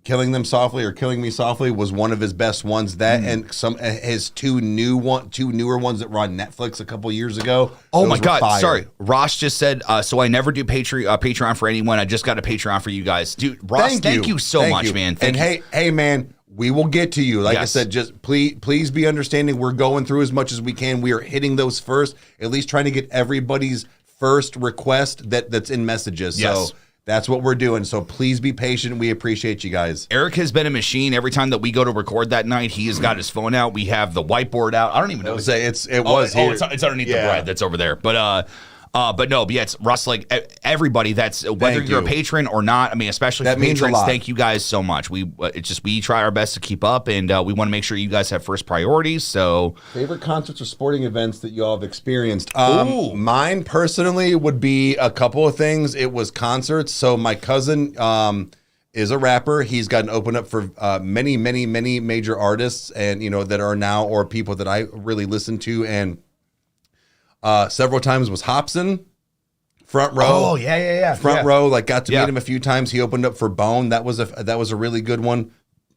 Killing Them Softly or Killing Me Softly was one of his best ones. That and his two newer ones that were on Netflix a couple years ago. Oh my God! Fire. Sorry, Ross just said. So I never do Patreon for anyone. I just got a Patreon for you guys, dude. Ross, thank you so much, man. And hey, man, we will get to you. Like I said, just please be understanding. We're going through as much as we can. We are hitting those first, at least trying to get everybody's first request that's in messages. Yes. So. That's what we're doing. So please be patient. We appreciate you guys. Eric has been a machine. Every time that we go to record that night, he has got his phone out. We have the whiteboard out. I don't even know. It was here. It's underneath the bread that's over there. But But no, but yeah, it's Russ, like everybody that's whether you're a patron or not. I mean, especially for patrons, thank you guys so much. We try our best to keep up, and we want to make sure you guys have first priorities. So, favorite concerts or sporting events that you all have experienced? Mine personally would be a couple of things. It was concerts. So my cousin is a rapper. He's gotten opened up for many major artists, and that are now or people that I really listen to, and several times was Hobson, front row. Oh yeah. Front row. Like got to meet him a few times. He opened up for Bone. That was a really good one.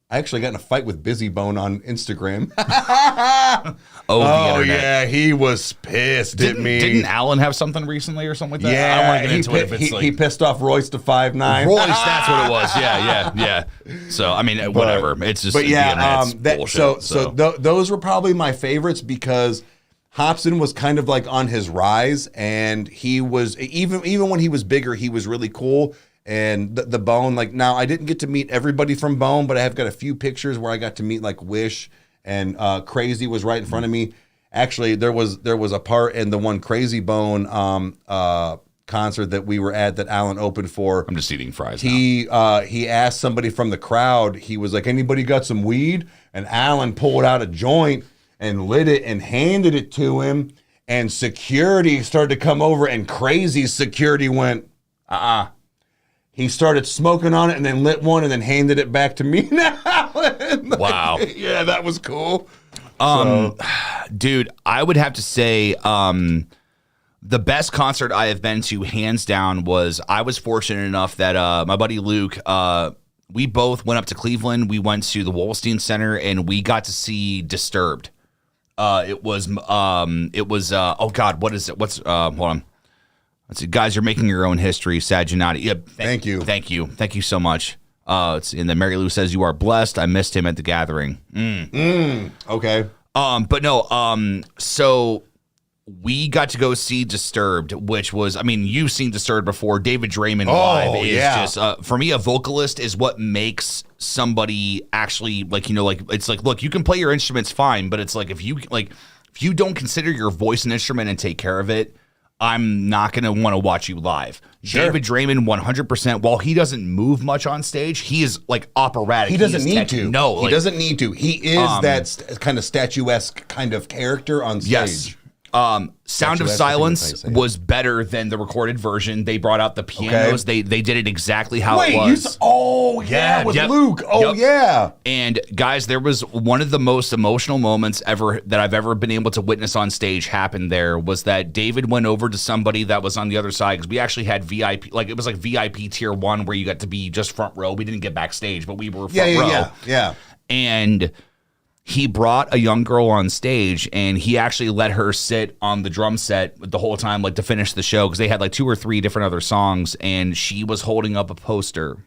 I actually got in a fight with Busy Bone on Instagram. the internet. Yeah, he was pissed at me. Didn't Alan have something recently or something like that? Yeah, I don't want to get into it. If it's he pissed off Royce to 5'9". Royce, that's what it was. Yeah. So I mean, whatever. It's just bullshit. So those were probably my favorites because Hobson was kind of like on his rise, and he was even when he was bigger, he was really cool. And the Bone, like now I didn't get to meet everybody from Bone, but I have got a few pictures where I got to meet like Wish and Crazy was right in front of me. Actually, there was a part in the one Crazy Bone concert that we were at that Alan opened for. I'm just eating fries. He asked somebody from the crowd. He was like, "Anybody got some weed?" And Alan pulled out a joint and lit it and handed it to him. And security started to come over, and Crazy's security went, He started smoking on it and then lit one and then handed it back to me. Wow. Yeah, that was cool. Dude, I would have to say the best concert I have been to, hands down, was I was fortunate enough that my buddy Luke, we both went up to Cleveland. We went to the Wolstein Center and we got to see Disturbed. It was oh God, what is it? Hold on. Let's see, guys, you're making your own history. Sad Giannotti. Yeah, Thank you. Thank you so much. And then Mary Lou says, "You are blessed. I missed him at the gathering." Okay. But no, so we got to go see Disturbed, which was, I mean, you've seen Disturbed before. David Draymond live is just, for me, a vocalist is what makes somebody actually, like, it's like, look, you can play your instruments fine, but it's like, if you don't consider your voice an instrument and take care of it, I'm not going to want to watch you live. Sure. David Draymond, 100%, while he doesn't move much on stage, he is like operatic. He doesn't need to. No. He doesn't need to. He is that kind of statuesque kind of character on stage. Yes. Sound of Silence was better than the recorded version. They brought out the pianos. Okay. They did it exactly how it was. With Luke. Yeah. And guys, there was one of the most emotional moments ever that I've ever been able to witness on stage happen there was that David went over to somebody that was on the other side, because we actually had VIP, like it was like VIP tier 1 where you got to be just front row. We didn't get backstage, but we were front row. Yeah. And he brought a young girl on stage, and he actually let her sit on the drum set the whole time, like to finish the show, because they had like 2 or 3 different other songs, and she was holding up a poster.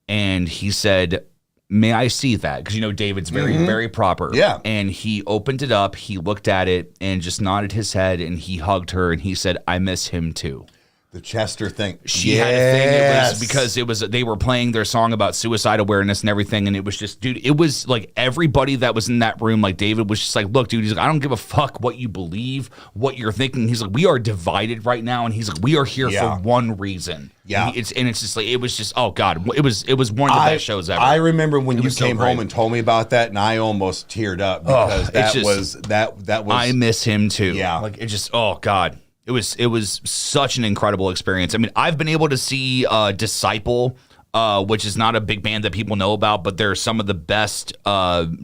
And he said, "May I see that?" Because, David's very, very proper. Yeah. And he opened it up, he looked at it, and just nodded his head, and he hugged her, and he said, "I miss him too." The Chester thing. She had a thing. It was because they were playing their song about suicide awareness and everything, and it was just, dude, it was like everybody that was in that room, like David was just like, "Look, dude," he's like, "I don't give a fuck what you believe, what you're thinking." He's like, "We are divided right now," and he's like, "We are here for one reason." Yeah. It's just like, it was just, oh God, it was one of the best shows ever. I remember when you came home and told me about that, and I almost teared up because that was I miss him too. Yeah. Like it just, oh God. It was such an incredible experience. I mean, I've been able to see Disciple, which is not a big band that people know about, but they're some of the best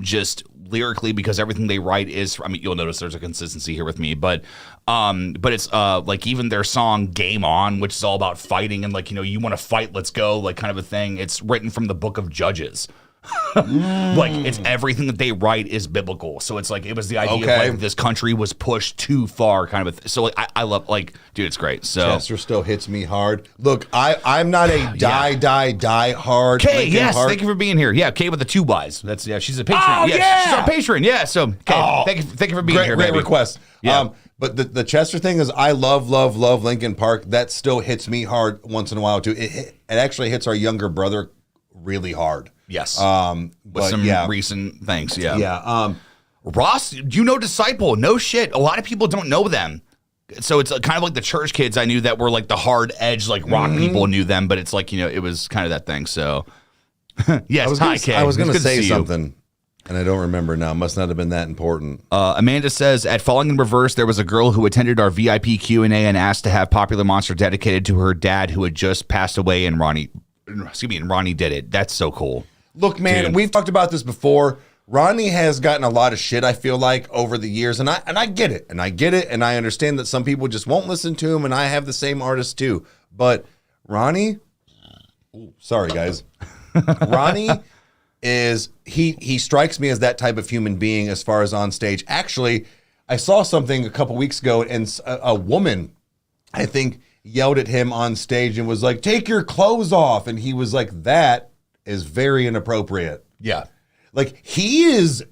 just lyrically, because everything they write is, I mean, you'll notice there's a consistency here with me, but it's like even their song Game On, which is all about fighting and like, you want to fight, let's go, like kind of a thing. It's written from the book of Judges. Like it's everything that they write is biblical, so it's like it was the idea of like this country was pushed too far, kind of so like I love, like, dude, it's great. So Chester still hits me hard. Look, I'm not a die hard. Kay, yes, thank you for being here. Yeah, Kay with the 2 Ys. That's she's a patron. She's our patron. Yeah, so Kay, thank you for being here. Great baby. request. Yeah. But the Chester thing is, I love Linkin Park. That still hits me hard once in a while too. It actually hits our younger brother really hard. Yes. With some recent things. Yeah. Yeah. Ross, you know Disciple? No shit. A lot of people don't know them. So it's kind of like the church kids I knew that were like the hard edge, like rock people knew them, but it's like, it was kind of that thing. So, yes, hi, Kay. I was going to It's good say see you. something, and I don't remember now. Must not have been that important. Amanda says, at Falling in Reverse, there was a girl who attended our VIP Q&A and asked to have Popular Monster dedicated to her dad who had just passed away, and Ronnie did it. That's so cool. Look, man, Dude. we've talked about this before. Ronnie has gotten a lot of shit, I feel like, over the years, and I get it, and I understand that some people just won't listen to him, and I have the same artist too. But Ronnie, sorry guys, Ronnie is he strikes me as that type of human being as far as on stage. Actually, I saw something a couple weeks ago, and a woman, I think, yelled at him on stage and was like, "Take your clothes off," and he was like, "That is very inappropriate." Yeah. Like he is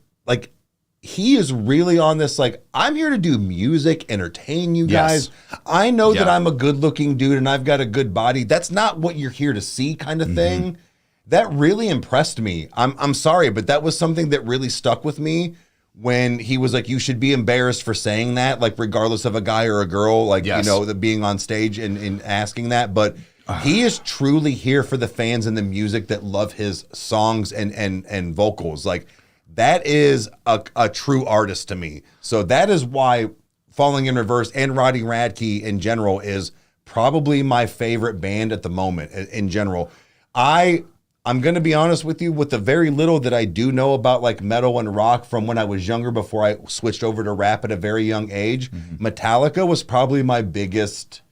really on this, like, I'm here to do music, entertain you guys. Yes. I know that I'm a good looking dude and I've got a good body. That's not what you're here to see, kind of thing. That really impressed me. I'm sorry, but that was something that really stuck with me when he was like, you should be embarrassed for saying that, like regardless of a guy or a girl, like, the being on stage and asking that. But he is truly here for the fans and the music that love his songs and vocals. Like, that is a true artist to me. So that is why Falling in Reverse and Roddy Radke in general is probably my favorite band at the moment in general. I'm going to be honest with you, with the very little that I do know about like metal and rock from when I was younger before I switched over to rap at a very young age, Metallica was probably my biggest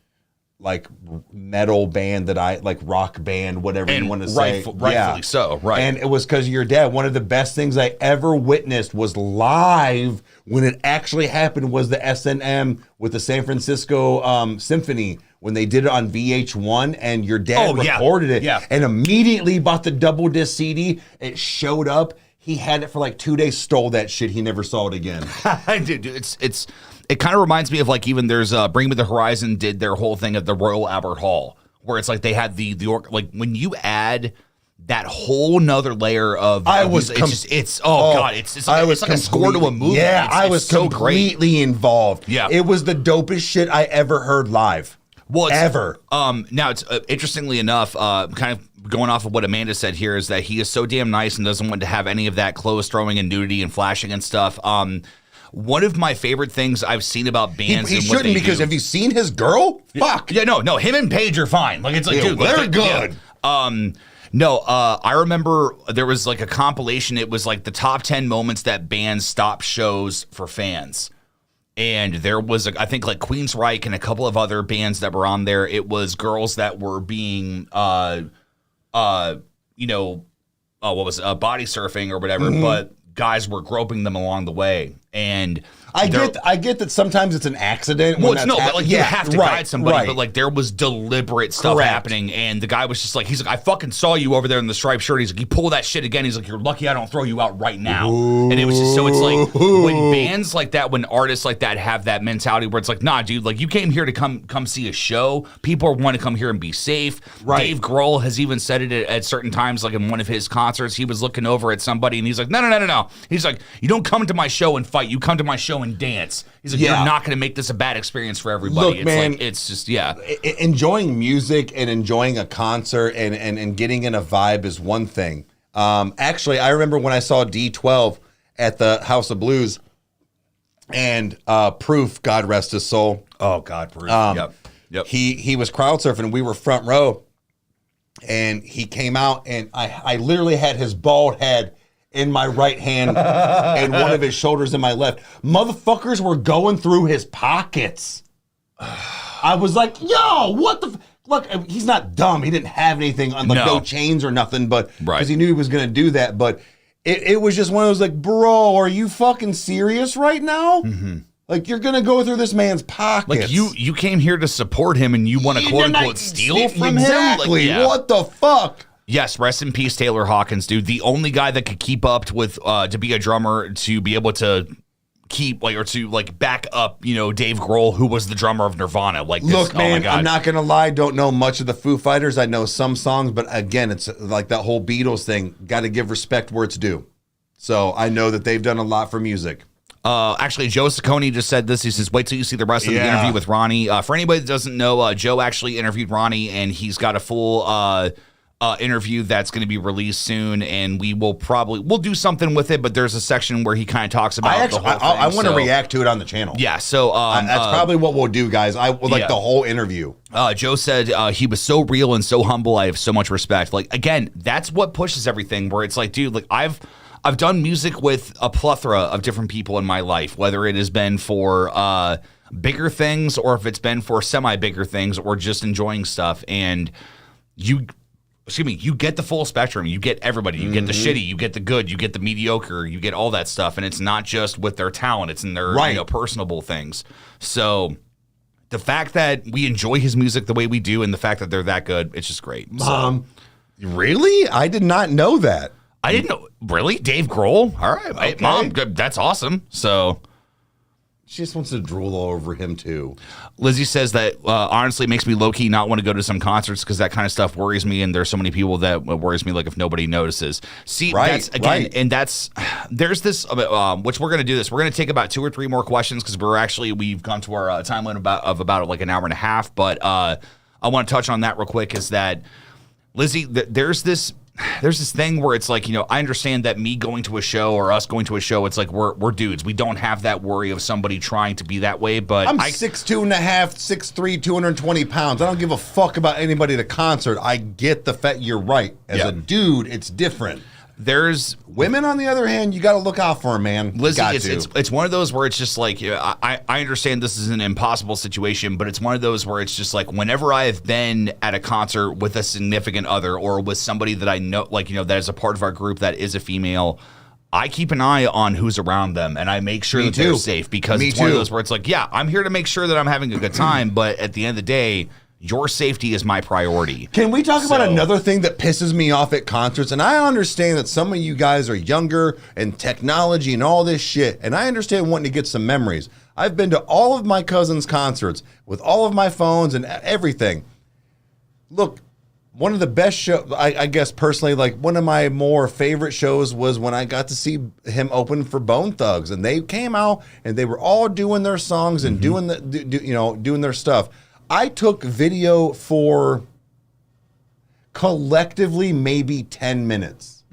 like metal band that I like, rock band, whatever you want to say. Rightfully so, right. And it was because of your dad. One of the best things I ever witnessed was live when it actually happened was the S&M with the San Francisco Symphony when they did it on VH1 and your dad recorded it and immediately bought the double disc CD. It showed up. He had it for like 2 days, stole that shit. He never saw it again. Dude, it kind of reminds me of like, even there's Bring Me the Horizon did their whole thing at the Royal Albert Hall, where it's like they had the like when you add that whole nother layer of God, it's like a score to a movie. Yeah, I was so completely involved. Yeah, it was the dopest shit I ever heard live. Well, ever. Now it's interestingly enough, kind of going off of what Amanda said here, is that he is so damn nice and doesn't want to have any of that clothes throwing and nudity and flashing and stuff. One of my favorite things I've seen about bands, he shouldn't, because have you seen his girl? Fuck. Yeah, no, him and Paige are fine. Like, it's like, dude, they're good. No, I remember there was like a compilation. It was like the top 10 moments that bands stop shows for fans. And there was, I think, like Queensryche and a couple of other bands that were on there. It was girls that were being, body surfing or whatever, but guys were groping them along the way. And I get that sometimes it's an accident. Well, but like you have to guide somebody, but like there was deliberate stuff Correct. happening, and the guy was just like, he's like, I fucking saw you over there in the striped shirt. He's like, you pull that shit again. He's like, you're lucky I don't throw you out right now. And it was just, so it's like when bands like that, when artists like that have that mentality where it's like, nah, dude, like you came here to come see a show. People want to come here and be safe. Right. Dave Grohl has even said it at certain times, like in one of his concerts, he was looking over at somebody and he's like, no. He's like, you don't come to my show and fight. You come to my show and dance. He's like, you're not going to make this a bad experience for everybody. Look, it's man, like, it's just, enjoying music and enjoying a concert and getting in a vibe is one thing. Actually, I remember when I saw D12 at the House of Blues and Proof, God rest his soul. Oh, God, Proof. Yep. He was crowd surfing. We were front row, and he came out, and I literally had his bald head in my right hand and one of his shoulders in my left. Motherfuckers were going through his pockets. I was like, yo, what the... Look, he's not dumb. He didn't have anything on no chains or nothing, but because he knew he was going to do that. But it was just one of those like, bro, are you fucking serious right now? Mm-hmm. Like, you're going to go through this man's pockets. Like, you came here to support him and you want to quote-unquote steal from him? Exactly. Like, what the fuck? Yes, rest in peace, Taylor Hawkins, dude. The only guy that could keep up with, to be a drummer, to be able to keep, like, or to, like, back up, Dave Grohl, who was the drummer of Nirvana. Like, this, look, man, I'm not going to lie. Don't know much of the Foo Fighters. I know some songs, but again, it's like that whole Beatles thing. Got to give respect where it's due. So I know that they've done a lot for music. Actually, Joe Saccone just said this. He says, wait till you see the rest of the interview with Ronnie. For anybody that doesn't know, Joe actually interviewed Ronnie, and he's got a full interview that's going to be released soon, and we'll do something with it, but there's a section where he kind of talks about the whole thing. I want to react to it on the channel. Yeah, so that's probably what we'll do, guys. I would like the whole interview. Joe said he was so real and so humble. I have so much respect. Like, again, that's what pushes everything, where it's like, dude, like I've done music with a plethora of different people in my life, whether it has been for bigger things or if it's been for semi-bigger things or just enjoying stuff. And you get the full spectrum. You get everybody. You get the shitty, you get the good, you get the mediocre, you get all that stuff. And it's not just with their talent, it's in their personable things. So the fact that we enjoy his music the way we do and the fact that they're that good, it's just great. Really? I did not know that. I didn't know. Really? Dave Grohl? All right. Okay. Mom, that's awesome. So she just wants to drool all over him, too. Lizzie says that, honestly, it makes me low-key not want to go to some concerts because that kind of stuff worries me, and there's so many people that worries me, like, if nobody notices. See, that's, again, and there's this, which we're going to do this. We're going to take about 2 or 3 more questions because we've gone to our time limit of about like an hour and a half, but I want to touch on that real quick is that, Lizzie, there's this thing where it's like, I understand that me going to a show or us going to a show, it's like we're dudes. We don't have that worry of somebody trying to be that way. But I'm 6'2" and a half, 6'3", 220 pounds. I don't give a fuck about anybody at a concert. I get the fact you're right. As a dude, it's different. There's women, on the other hand, you got to look out for them, man. Lizzie, it's one of those where it's just like, I understand this is an impossible situation, but it's one of those where it's just like whenever I have been at a concert with a significant other or with somebody that I know, like, that is a part of our group that is a female, I keep an eye on who's around them and I make sure that they're safe because it's one of those where it's like, yeah, I'm here to make sure that I'm having a good time, but at the end of the day, your safety is my priority. Can we talk about another thing that pisses me off at concerts? And I understand that some of you guys are younger and technology and all this shit. And I understand wanting to get some memories. I've been to all of my cousins' concerts with all of my phones and everything. Look, one of the best shows, I guess personally, like one of my more favorite shows was when I got to see him open for Bone Thugs. And they came out and they were all doing their songs and doing their stuff. I took video for collectively maybe 10 minutes.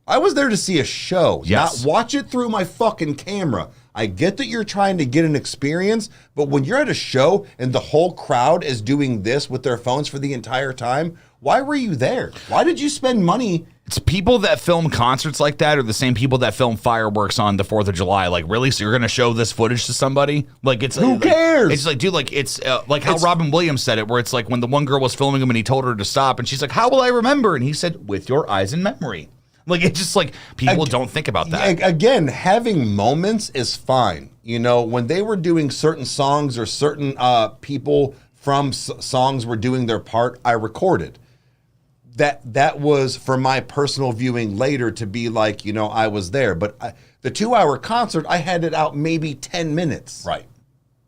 I was there to see a show, not watch it through my fucking camera. I get that you're trying to get an experience, but when you're at a show and the whole crowd is doing this with their phones for the entire time, why were you there? Why did you spend money? It's people that film concerts like that are the same people that film fireworks on the 4th of July. Like, really? So you're going to show this footage to somebody? Like, it's who cares? It's like, dude, like, it's like how Robin Williams said it, where it's like when the one girl was filming him and he told her to stop, and she's like, how will I remember? And he said, with your eyes in memory. Like, it's just like people don't think about that. Again, having moments is fine. When they were doing certain songs or certain people from songs were doing their part, I recorded. That was for my personal viewing later to be like, I was there. But the 2-hour concert, I had it out maybe 10 minutes. Right.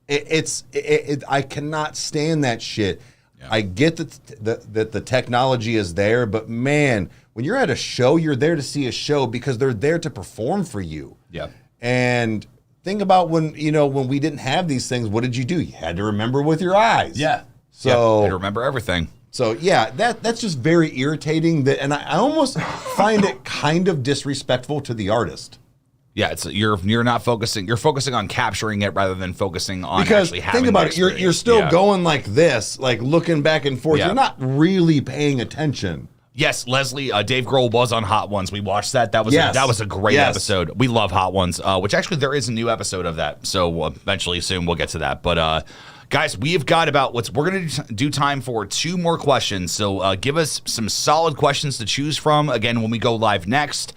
I cannot stand that shit. Yeah. I get that the technology is there, but man, when you're at a show, you're there to see a show because they're there to perform for you. Yeah. And think about when we didn't have these things, what did you do? You had to remember with your eyes. Yeah. So you had to remember everything. So yeah, that's just very irritating. And I almost find it kind of disrespectful to the artist. Yeah, it's you're not focusing. You're focusing on capturing it rather than focusing on actually having. Think about it. You're still going like this, like looking back and forth. Yeah. You're not really paying attention. Yes, Leslie, Dave Grohl was on Hot Ones. We watched that. That was a great episode. We love Hot Ones, which actually there is a new episode of that. So eventually soon we'll get to that. But guys, we've got about we're going to do time for 2 more questions. So give us some solid questions to choose from. Again, when we go live next,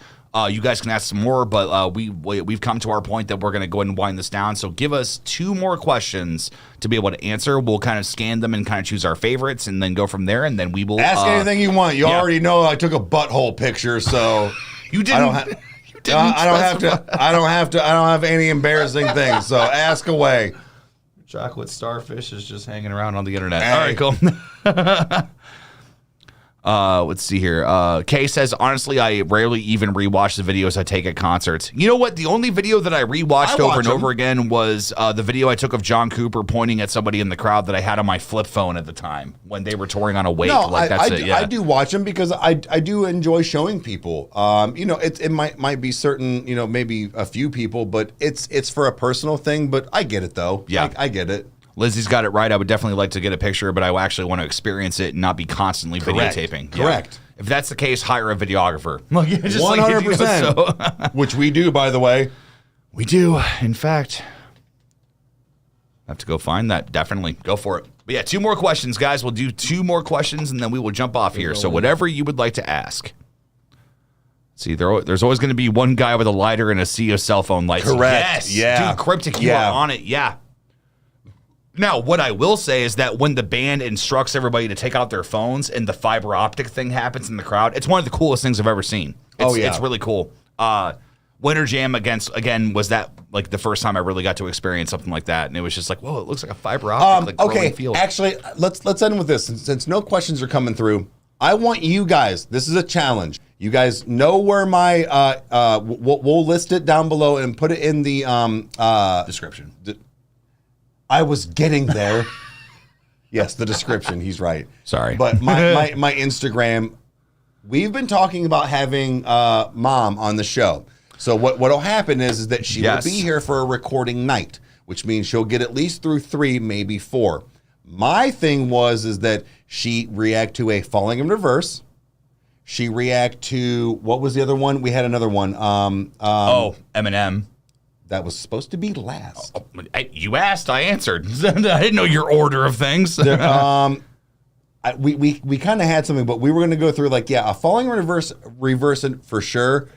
you guys can ask some more, but we've come to our point that we're going to go ahead and wind this down. So give us 2 more questions to be able to answer. We'll kind of scan them and kind of choose our favorites and then go from there. And then we will ask anything you want. You already know I took a butthole picture, so you didn't. I don't have any embarrassing things. So ask away. Chocolate starfish is just hanging around on the internet. All right, cool. Let's see here. Kay says, honestly, I rarely even rewatch the videos I take at concerts. You know what? The only video that I rewatched over and over again was the video I took of John Cooper pointing at somebody in the crowd that I had on my flip phone at the time when they were touring on Awake. No, That's it. Yeah. I do watch them because I do enjoy showing people. It might be certain, maybe a few people, but it's for a personal thing. But I get it though. Yeah, I get it. Lizzie's got it right. I would definitely like to get a picture, but I actually want to experience it and not be constantly videotaping. Correct. Yeah. If that's the case, hire a videographer. 100%. Which we do, by the way. We do. In fact, I have to go find that. Definitely. Go for it. But yeah, 2 more questions, guys. We'll do 2 more questions, and then we will jump off here. So whatever you would like to ask. See, there's always going to be one guy with a lighter and a sea of cell phone lights. Correct. Yes. Yeah. Dude, Cryptic, you are on it. Yeah. Now, what I will say is that when the band instructs everybody to take out their phones and the fiber optic thing happens in the crowd, it's one of the coolest things I've ever seen. It's really cool. Winter Jam again was that like the first time I really got to experience something like that, and it was just like, whoa, it looks like a fiber optic. Okay, actually, let's end with this. Since no questions are coming through, I want you guys. This is a challenge. You guys know where my we'll list it down below and put it in the description. I was getting there. Yes, the description. He's right. Sorry. But my Instagram, we've been talking about having Mom on the show. So what'll happen is that she will be here for a recording night, which means she'll get at least through 3, maybe 4. My thing is that she react to a Falling in Reverse. She react to, what was the other one? We had another one. Eminem. That was supposed to be last. You asked, I answered. I didn't know your order of things. We kind of had something, but we were going to go through a Falling Reverse for sure,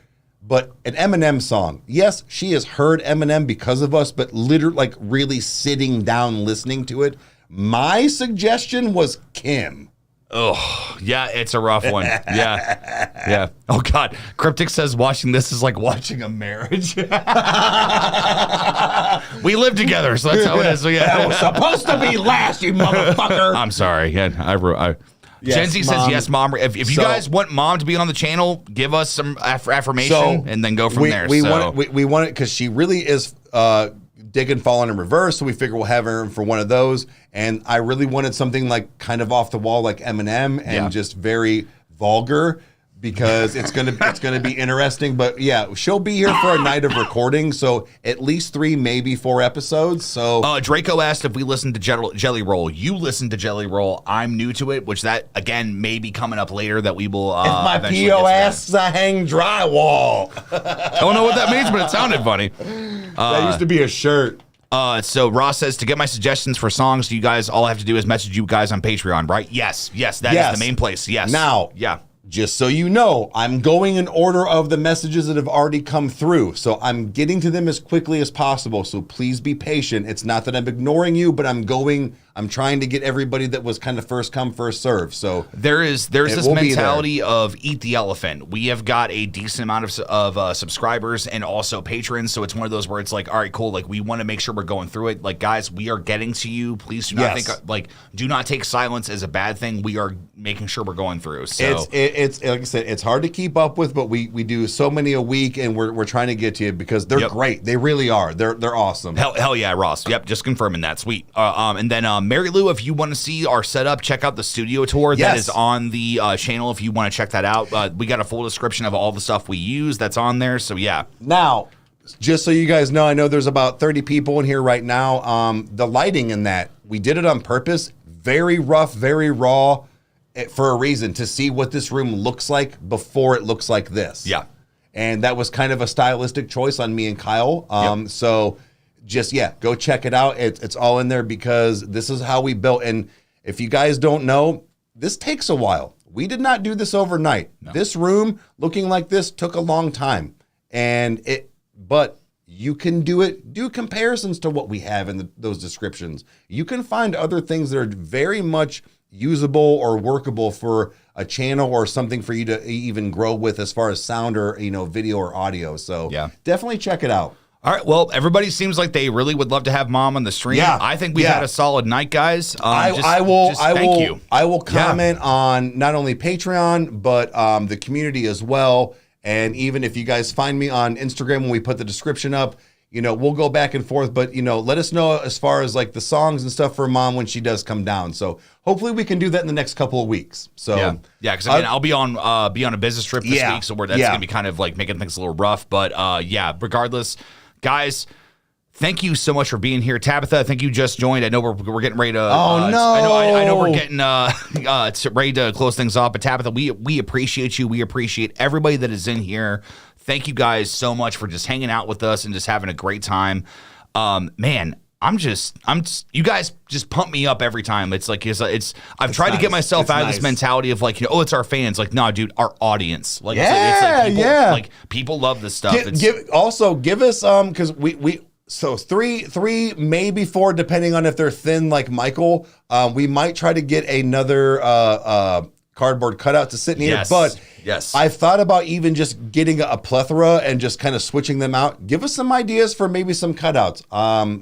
but an Eminem song. Yes, she has heard Eminem because of us, but literally really sitting down listening to it. My suggestion was Kim. Oh, yeah, it's a rough one. Yeah. Oh, God. Cryptic says watching this is like watching a marriage. We live together, so that's how it is. So, yeah. That was supposed to be last, you motherfucker. I'm sorry. Yeah, Gen Z says, yes, Mom. If you guys want Mom to be on the channel, give us some affirmation and then go from there. We want it because she really is digging Falling in Reverse, so we figure we'll have her for one of those. And I really wanted something kind of off the wall like Eminem and just very vulgar because it's gonna be interesting. But yeah, she'll be here for a night of recording, so at least 3, maybe 4 episodes. So Draco asked if we listened to Jelly Roll. You listened to Jelly Roll. I'm new to it, which that again may be coming up later. That we will. If my PO asks, I hang drywall. I don't know what that means, but it sounded funny. That used to be a shirt. So Ross says, to get my suggestions for songs, you guys all have to do is message you guys on Patreon, right? Yes, that is the main place. Yes. Now, just so you know, I'm going in order of the messages that have already come through. So I'm getting to them as quickly as possible. So please be patient. It's not that I'm ignoring you, but I'm trying to get everybody that was kind of first come, first serve. So there's this mentality of eat the elephant. We have got a decent amount of subscribers and also patrons. So it's one of those where it's like, all right, cool. Like we want to make sure we're going through it. Like, guys, we are getting to you. Please do not think do not take silence as a bad thing. We are making sure we're going through. So it's like I said, it's hard to keep up with, but we do so many a week, and we're trying to get to you because they're great. They really are. They're awesome. Hell yeah, Ross. Yep, just confirming that. Sweet. And then Mary Lou, if you want to see our setup, check out the studio tour that is on the channel. If you want to check that out, we got a full description of all the stuff we use that's on there. So yeah. Now, just so you guys know, I know there's about 30 people in here right now. The lighting in that, we did it on purpose. Very rough, very raw, for a reason, to see what this room looks like before it looks like this. Yeah. And that was kind of a stylistic choice on me and Kyle. So just, go check it out. It's all in there because this is how we built. And if you guys don't know, this takes a while. We did not do this overnight. No. This room looking like this took a long time. But you can do comparisons to what we have in those descriptions. You can find other things that are very much usable or workable for a channel or something for you to even grow with as far as sound or, video or audio. So definitely check it out. All right. Well, everybody seems like they really would love to have Mom on the stream. Yeah. I think we've had a solid night, guys. I will comment on not only Patreon, but the community as well. And even if you guys find me on Instagram when we put the description up, we'll go back and forth. But, let us know as far as like the songs and stuff for Mom when she does come down. So hopefully we can do that in the next couple of weeks. So yeah, because I'll be on a business trip this week, so that's going to be kind of like making things a little rough. But regardless. Guys, thank you so much for being here. Tabitha, I think you just joined. I know we're getting ready to. Oh no! I know we're getting ready to close things off. But Tabitha, we appreciate you. We appreciate everybody that is in here. Thank you guys so much for just hanging out with us and just having a great time. Man, you guys just pump me up every time. It's like I've tried to get myself out of this mentality of like, it's our fans. Like, no, dude, our audience. Like, it's like people, like people love this stuff. Give us because we so three maybe four depending on if they're thin like Michael. We might try to get another cardboard cutout to sit in here, but I've thought about even just getting a plethora and just kind of switching them out. Give us some ideas for maybe some cutouts.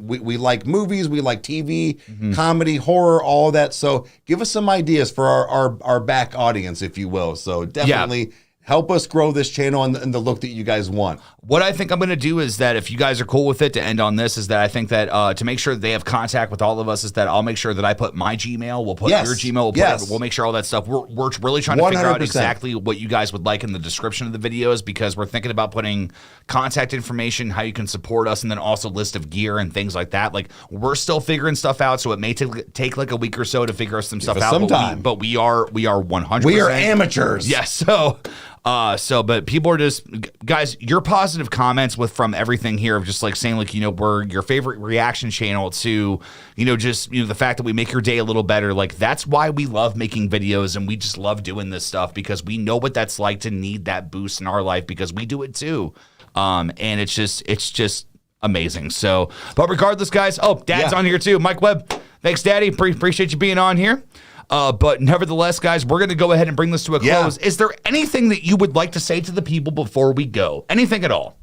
We like movies, we like TV, comedy, horror, all that. So give us some ideas for our back audience, if you will. So definitely help us grow this channel and the look that you guys want. What I think I'm going to do is that if you guys are cool with it, to end on this, is that I think that to make sure that they have contact with all of us, is that I'll make sure that I put my Gmail, we'll put your Gmail, we'll make sure all that stuff. We're really trying to 100%. Figure out exactly what you guys would like in the description of the videos, because we're thinking about putting contact information, how you can support us, and then also list of gear and things like that. Like, we're still figuring stuff out, so it may take like a week or so to figure some stuff out. But we are 100%. We are amateurs. Yes. But people are just, guys, your positive comments from everything here of just like saying like, we're your favorite reaction channel to, the fact that we make your day a little better. Like, that's why we love making videos, and we just love doing this stuff, because we know what that's like to need that boost in our life, because we do it too. And it's just amazing. So, but regardless, guys, Dad's on here too. Mike Webb. Thanks, Daddy. Appreciate you being on here. But nevertheless, guys, we're going to go ahead and bring this to a close. Is there anything that you would like to say to the people before we go? Anything at all?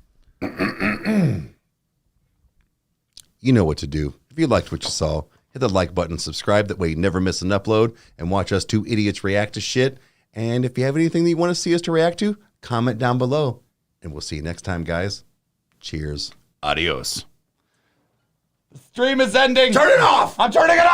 You know what to do. If you liked what you saw, hit the like button, subscribe. That way you never miss an upload, and watch us two idiots react to shit. And if you have anything that you want to see us to react to, comment down below. And we'll see you next time, guys. Cheers. Adios. The stream is ending. Turn it off. I'm turning it off.